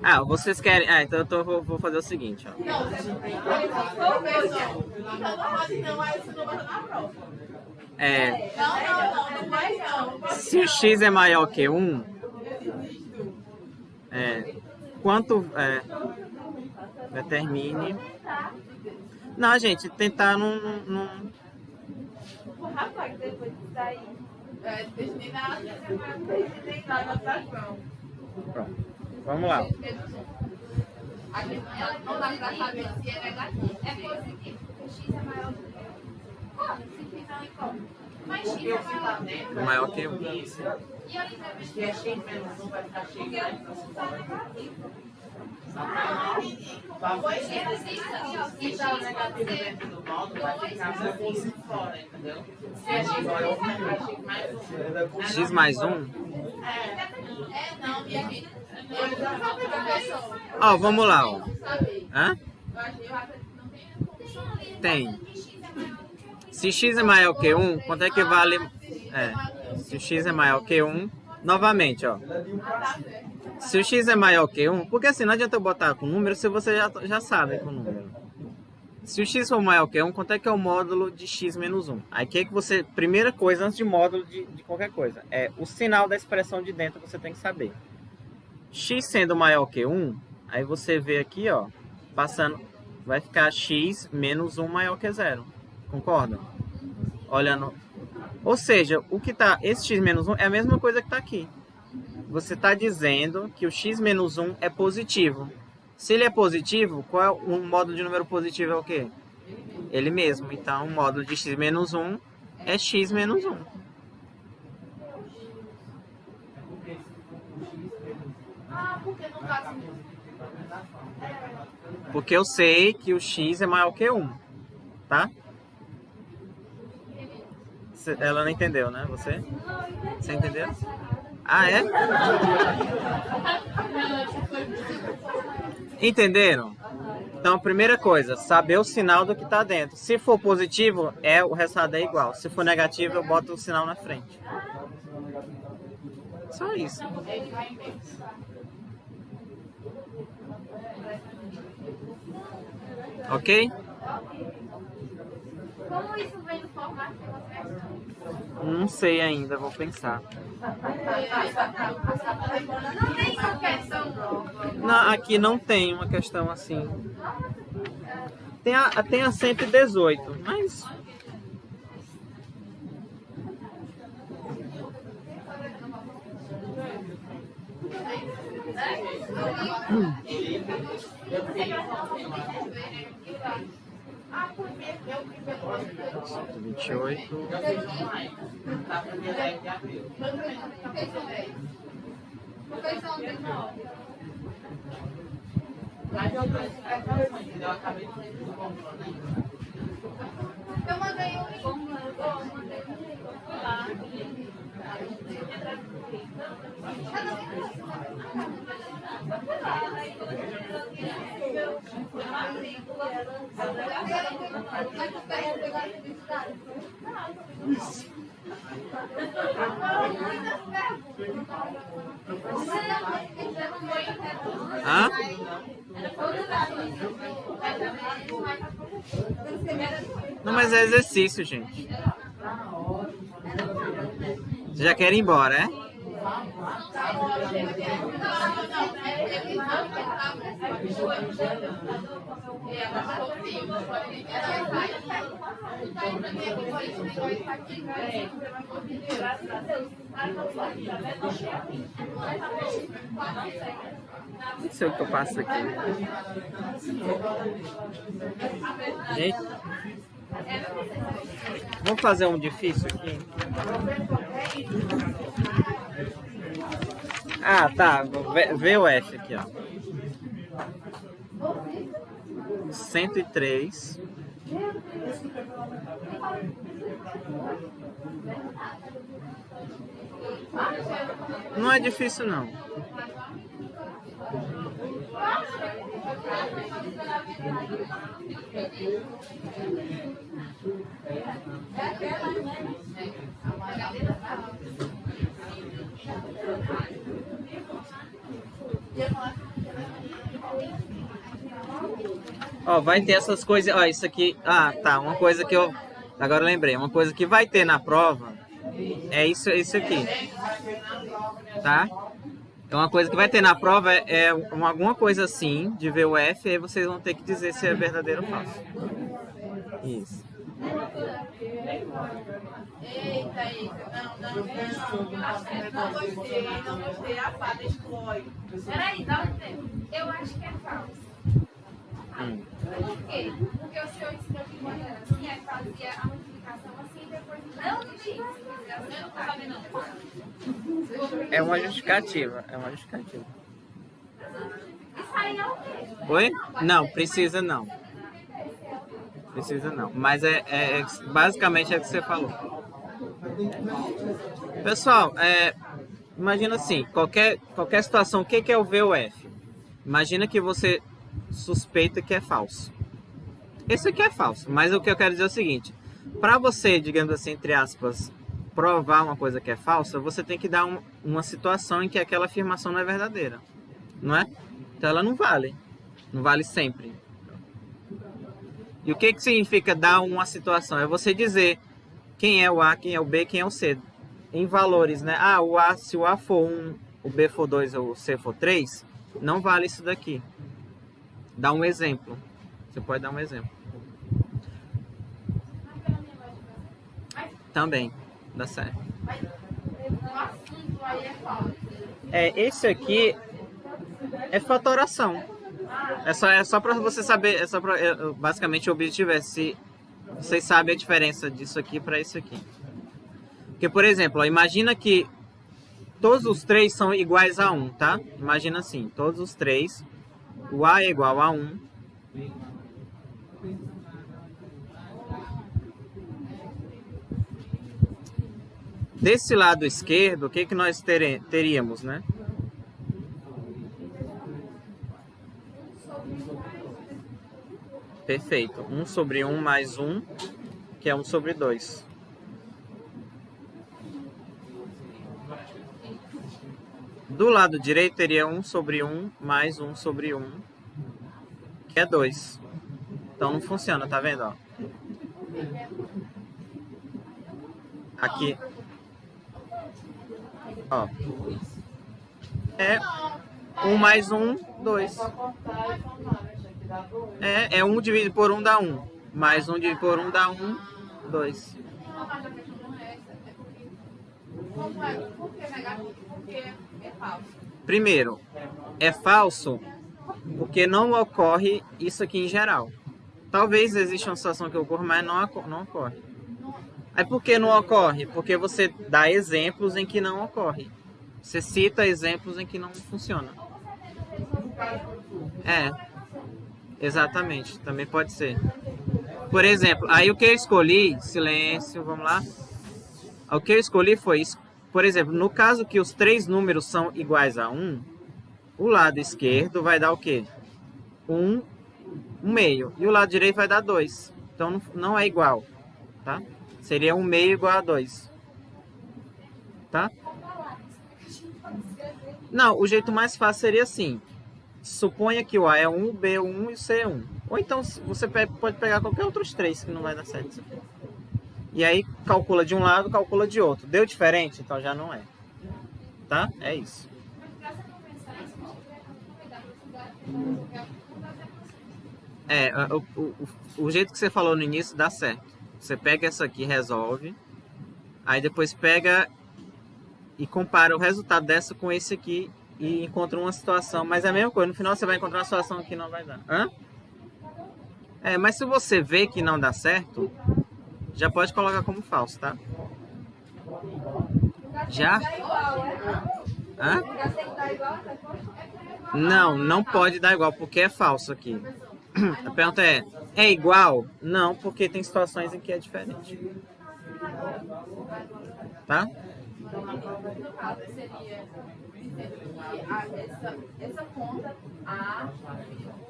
Ah, vocês querem... Ah, então eu vou fazer o seguinte, ó. Se o x é maior que 1, quanto determine... Não, gente, tentar não... Rapaz, depois de sair. Pronto. Vamos lá. Ela não dá pra saber se é negativo. É positivo, porque x é maior do que 1. Se fizer um incógnito. Mas x é Maior que 1. E ali também. Se é x menos 1, vai ficar x. Porque o 1 tá negativo. Existe ali, ó, se x pode ser 2 Fosse fora, entendeu? X mais 1? não, minha gente. Eu já falei pra pessoa. Ó, vamos lá, ó. Hã? Eu acredito que não tem condição ali. Tem. Se x é maior que 1, quanto é que vale... se x é maior que 1, novamente, ó. Se o x é maior que 1, porque assim, não adianta eu botar com número se você já sabe com número. Se o x for maior que 1, quanto é que é o módulo de x menos 1? Aí que você, primeira coisa, antes de módulo de qualquer coisa, é o sinal da expressão de dentro que você tem que saber. X sendo maior que 1, aí você vê aqui, ó, passando, vai ficar x menos 1 maior que 0. Concorda? Olhando. Ou seja, o que tá, esse x menos 1 é a mesma coisa que está aqui. Você está dizendo que o x menos 1 é positivo. Se ele é positivo, qual é o módulo de número positivo? É o quê? Ele mesmo. Então, o módulo de x menos 1 é x menos 1. Porque não tá assim. Porque eu sei que o x é maior que 1. Tá? Ela não entendeu, né? Você? Você entendeu? Ah, é? Entenderam? Então, primeira coisa, saber o sinal do que está dentro. Se for positivo, o resultado é igual. Se for negativo, eu boto o sinal na frente. Só isso. Ok? Como isso vem no formato que você Não sei ainda, vou pensar. não tem essa questão. Não, aqui não tem uma questão assim. Tem a 118, mas... Ah, porque eu que 128. Eu acabei de eu mandei um link. Hã? Não, mas é exercício, gente. Vocês já querem ir embora, é? Não sei o que eu faço aqui. Gente, vamos fazer um difícil aqui? Ah, tá. Vê o F aqui, ó. 103. Não é difícil, não. Ó, vai ter essas coisas. Ó, isso aqui. Ah, tá. Uma coisa que eu. Agora eu lembrei. Uma coisa que vai ter na prova é isso aqui. Tá? Então, uma coisa que vai ter na prova é alguma coisa assim, de ver o F, e aí vocês vão ter que dizer se é verdadeiro ou falso. Isso. Eita. Não gostei. A fada exclui. Peraí, dá um tempo. Eu acho que é falso. Por quê? Porque o senhor escreveu assim, aí fazia a multiplicação assim e depois não tinha. Eu não sabe não. É uma justificativa. É uma justificativa. Isso aí é o Oi? Não, precisa não. Precisa não. Mas basicamente é o que você falou. Pessoal, imagina assim, qualquer situação, o que é o V ou F? Imagina que você suspeita que é falso. Esse aqui é falso, mas o que eu quero dizer é o seguinte. Para você, digamos assim, entre aspas, provar uma coisa que é falsa, você tem que dar uma situação em que aquela afirmação não é verdadeira. Não é? Então ela não vale. Não vale sempre. E o que significa dar uma situação? É você dizer quem é o A, quem é o B, quem é o C. Em valores, né? Se o A for 1, o B for 2 ou o C for 3, não vale isso daqui. Dá um exemplo. Você pode dar um exemplo. Também, dá certo. O assunto aí é falso. Esse aqui é fatoração. É só para você saber, basicamente o objetivo é se vocês sabem a diferença disso aqui para isso aqui. Porque, por exemplo, ó, imagina que todos os três são iguais a 1, tá? Imagina assim, todos os três, o A é igual a 1. Desse lado esquerdo, o que nós teríamos, né? Perfeito. 1 sobre 1 mais 1, que é 1 sobre 2. Do lado direito teria 1 sobre 1 mais 1 sobre 1, que é 2. Então não funciona, tá vendo? Ó? Aqui. Ó. É 1 mais 1, 2. É 1 dividido por 1 dá 1. Mais 1 dividido por 1 dá 1, 2. Por que negativo? Porque é falso. Primeiro, é falso porque não ocorre isso aqui em geral. Talvez exista uma situação que ocorra, mas não ocorre. Aí por que não ocorre? Porque você dá exemplos em que não ocorre. Você cita exemplos em que não funciona. Exatamente. Também pode ser. Por exemplo, aí o que eu escolhi, silêncio, vamos lá. O que eu escolhi foi, por exemplo, no caso que os três números são iguais a 1, o lado esquerdo vai dar o quê? 1 meio. E o lado direito vai dar 2. Então não é igual, tá? Seria 1 meio igual a 2. Tá? Não, o jeito mais fácil seria assim. Suponha que o A é 1, o B é 1 e o C é 1. Ou então você pode pegar qualquer outros três que não vai dar certo. E aí calcula de um lado, calcula de outro. Deu diferente? Então já não é. Tá? É isso. O jeito que você falou no início dá certo. Você pega essa aqui, resolve. Aí depois pega e compara o resultado dessa com esse aqui e encontra uma situação. Mas é a mesma coisa. No final você vai encontrar uma situação que não vai dar. Hã? Mas se você vê que não dá certo, já pode colocar como falso, tá? Já? Hã? Não pode dar igual, porque é falso aqui. A pergunta é igual? Não, porque tem situações em que é diferente. Tá? No caso, seria essa conta A,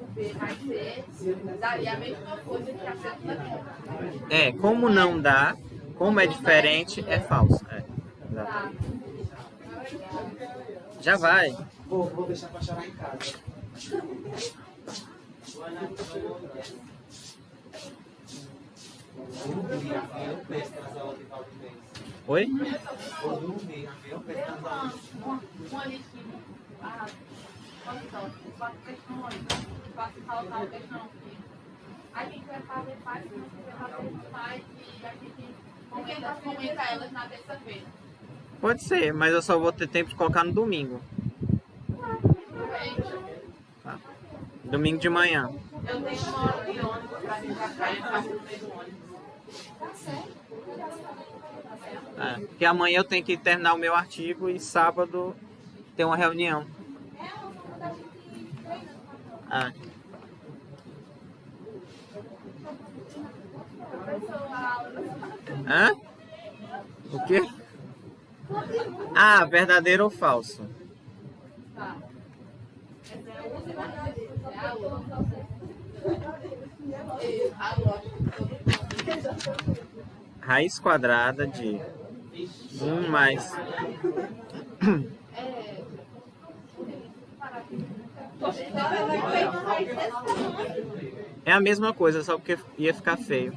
o B mais C, daria a mesma coisa que a segunda conta. Como não dá, como é diferente, é falso. Exatamente. Já vai. Vou deixar pra chorar em casa. Oi? A gente vai fazer parte, mas vai fazer mais e a gente comenta elas na terça-feira. Pode ser, mas eu só vou ter tempo de colocar no domingo. Tá. Domingo de manhã. Eu tenho uma hora de ônibus pra vir pra cá e faço no meio do ônibus. Porque amanhã eu tenho que terminar o meu artigo e sábado tem uma reunião. Ah, hã? O quê? Ah, verdadeiro ou falso? Raiz quadrada de 1 mais... É a mesma coisa, só porque ia ficar feio.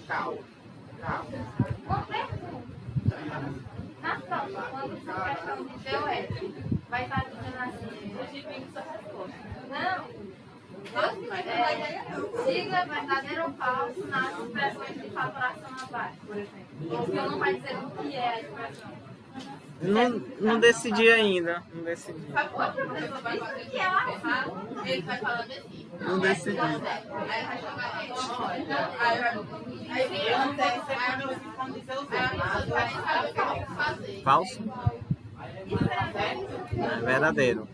Calma. Na prova, quando você questão de geoética, vai estar dizendo assim, justifique sua resposta. Não. Diga verdadeiro ou falso nas expressões de fatoração abaixo, por exemplo. Porque não vai dizer o que é a expressão. Não decidi ainda. Não decidi. Sabe qual professor vai fazer que ela errado? Ele vai falando assim. Não decidi. Aí vai chamar ele. Aí vem antes, aí a pessoa quando dizer os erros, vai saber o que fazer. Falso? É verdadeiro.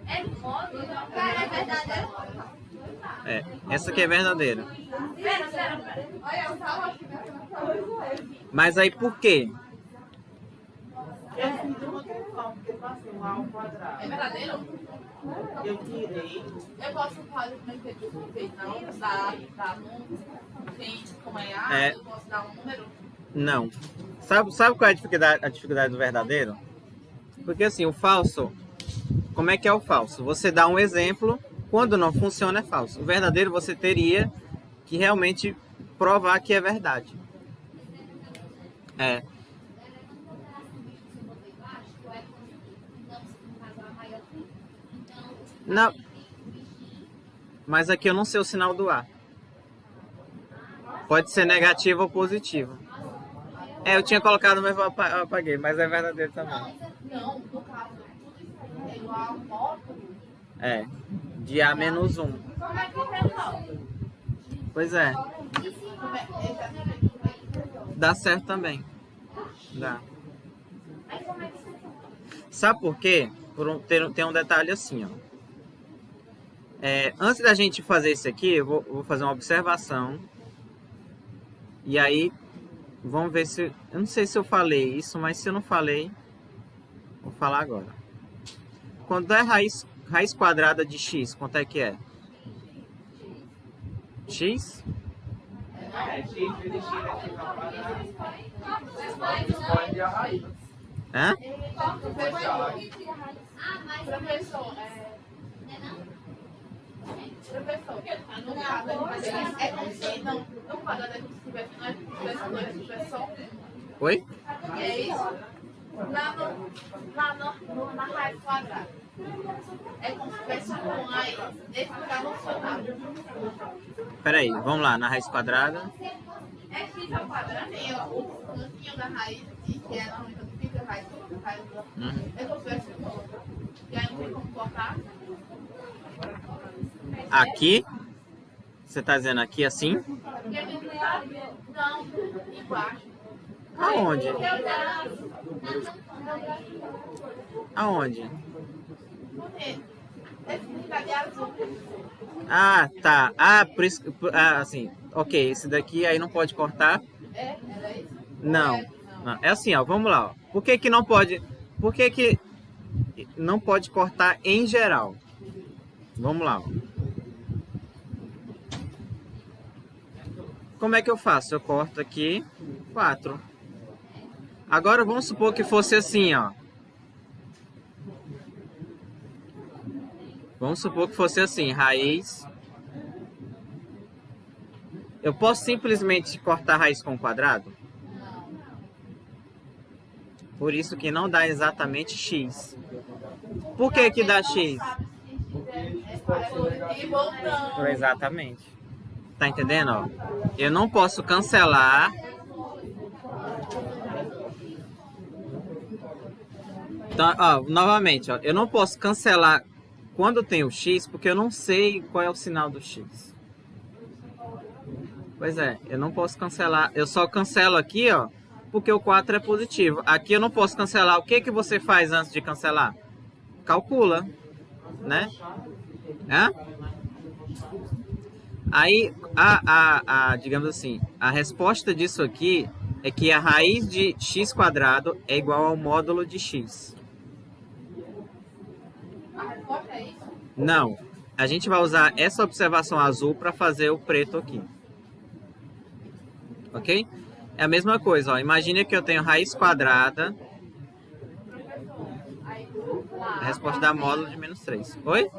É modo, cara, é verdadeiro. É, essa aqui é verdadeira. Pera. Olha, o Saulo Mas aí por quê? Eu fiz uma questão, porque passei um A ao quadrado. É verdadeiro? Eu tirei. Eu posso fazer como é que eu fiz, não? Dar gente, como é A, É. eu posso dar um número? Não. Sabe qual é a dificuldade do verdadeiro? Porque assim, o falso... Como é que é o falso? Você dá um exemplo, quando não funciona é falso. O verdadeiro você teria que realmente provar que é verdade. É. Não. Mas aqui eu não sei o sinal do A. Pode ser negativo ou positivo. É, eu tinha colocado, mas eu apaguei. Mas é verdadeiro também. Não, no caso, é igual ao módulo. É. De A menos 1. como é que é falso? Pois é. Dá certo também. Dá. Aí como é que você Sabe por quê? Tem um detalhe assim, ó. Antes da gente fazer isso aqui, eu vou fazer uma observação. E aí, vamos ver se... Eu não sei se eu falei isso, mas se eu não falei, vou falar agora. Quando é raiz quadrada de x, quanto é que é? X? É, x vezes x é x ao quadrado. Escolhe a raiz. Hã? Professor, no caso, é como se não quadrado é como se tivesse dois, se tivesse só um. Oi? É isso? Na raiz quadrada. É como se tivesse um aí, esse lugar não funcionava. Peraí, vamos lá, na raiz quadrada. É x ao quadrado, tem o cantinho da raiz, que é normalmente quando fica a raiz é como se tivesse um outro. E aí não tem como cortar. Aqui? Você tá dizendo aqui assim? E a gente não, embaixo. Aonde? Aonde? Esse fica de azul. Ah, tá. Ah, por isso... assim. Ok, esse daqui aí não pode cortar? Era isso? Não. Não. É assim, ó. Vamos lá, ó. Por que não pode... Por que não pode cortar em geral? Vamos lá, ó. Como é que eu faço? Eu corto aqui 4. Agora vamos supor que fosse assim, ó. Vamos supor que fosse assim, raiz. Eu posso simplesmente cortar raiz com quadrado? Por isso que não dá exatamente x. Por que que dá x? E voltando. Exatamente. Tá entendendo? Ó? Eu não posso cancelar. Então, ó, novamente, ó, eu não posso cancelar quando tem o x, porque eu não sei qual é o sinal do x. Pois é, eu não posso cancelar. Eu só cancelo aqui, ó, porque o 4 é positivo. Aqui eu não posso cancelar. O que que você faz antes de cancelar? Calcula, né? Hã? Aí, digamos assim, a resposta disso aqui é que a raiz de x² é igual ao módulo de x. A resposta é isso? Não. A gente vai usar essa observação azul para fazer o preto aqui. Ok? É a mesma coisa, ó. Imagine que eu tenho raiz quadrada. A resposta dá módulo de menos 3. Oi?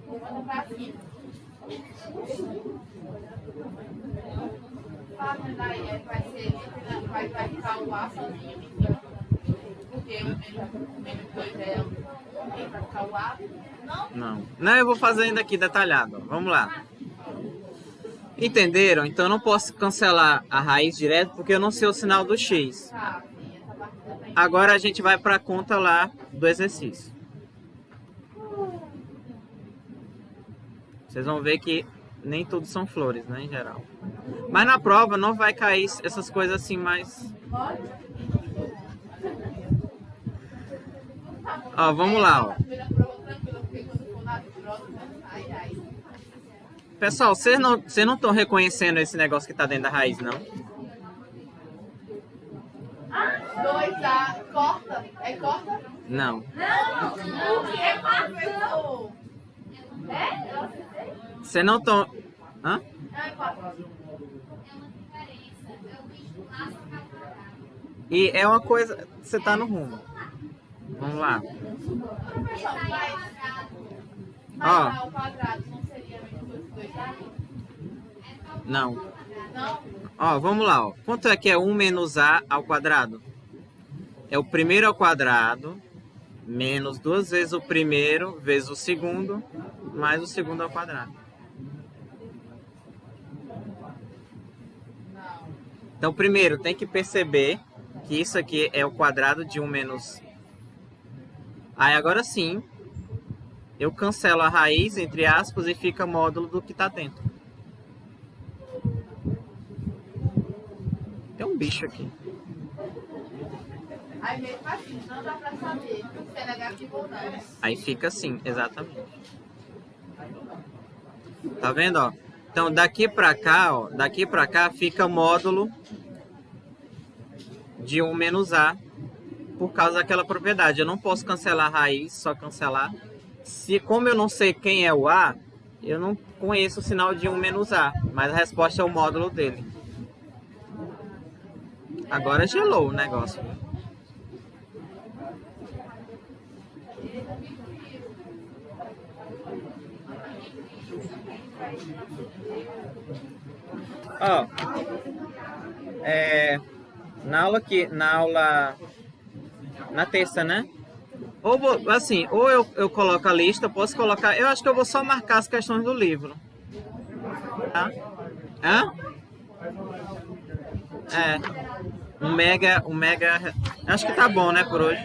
Manda pra cima. Daí vai ser, vai ficar o A sozinho em cima. Porque o menos 2 é 1, vai ficar o A. Não. Não, eu vou fazer ainda aqui detalhado. Vamos lá. Entenderam? Então eu não posso cancelar a raiz direto porque eu não sei o sinal do x. Tá, sim, essa parte também. Agora a gente vai para a conta lá do exercício. Vocês vão ver que nem tudo são flores, né, em geral. Mas na prova não vai cair essas coisas assim mais... Ó, vamos lá, ó. Pessoal, vocês não estão reconhecendo esse negócio que está dentro da raiz, não? 2A, corta. É corta? Não. Não, é professor. Vocês não estão... Hã? É corta. E é uma coisa... Você está no rumo. Vamos lá. Mas ao quadrado não seria menos 2A? Não. Não? Ó, vamos lá, ó. Quanto é que é 1 menos A ao quadrado? É o primeiro ao quadrado, menos 2 vezes o primeiro, vezes o segundo, mais o segundo ao quadrado. Então, primeiro, tem que perceber que isso aqui é o quadrado de 1 menos... Aí, agora sim, eu cancelo a raiz, entre aspas, e fica módulo do que está dentro. Tem um bicho aqui. Aí mesmo assim, não dá pra saber se é negativo ou não. Aí fica assim, exatamente. Tá vendo, ó? Então, daqui pra cá, ó, daqui pra cá fica módulo de 1 menos A, por causa daquela propriedade. Eu não posso cancelar a raiz, só cancelar. Como eu não sei quem é o A, eu não conheço o sinal de 1 menos A, mas a resposta é o módulo dele. Agora gelou o negócio. Ó, na terça, né? Ou assim, ou eu coloco a lista, posso colocar. Eu acho que eu vou só marcar as questões do livro. Tá? Hã? É. Um mega. Acho que tá bom, né, por hoje.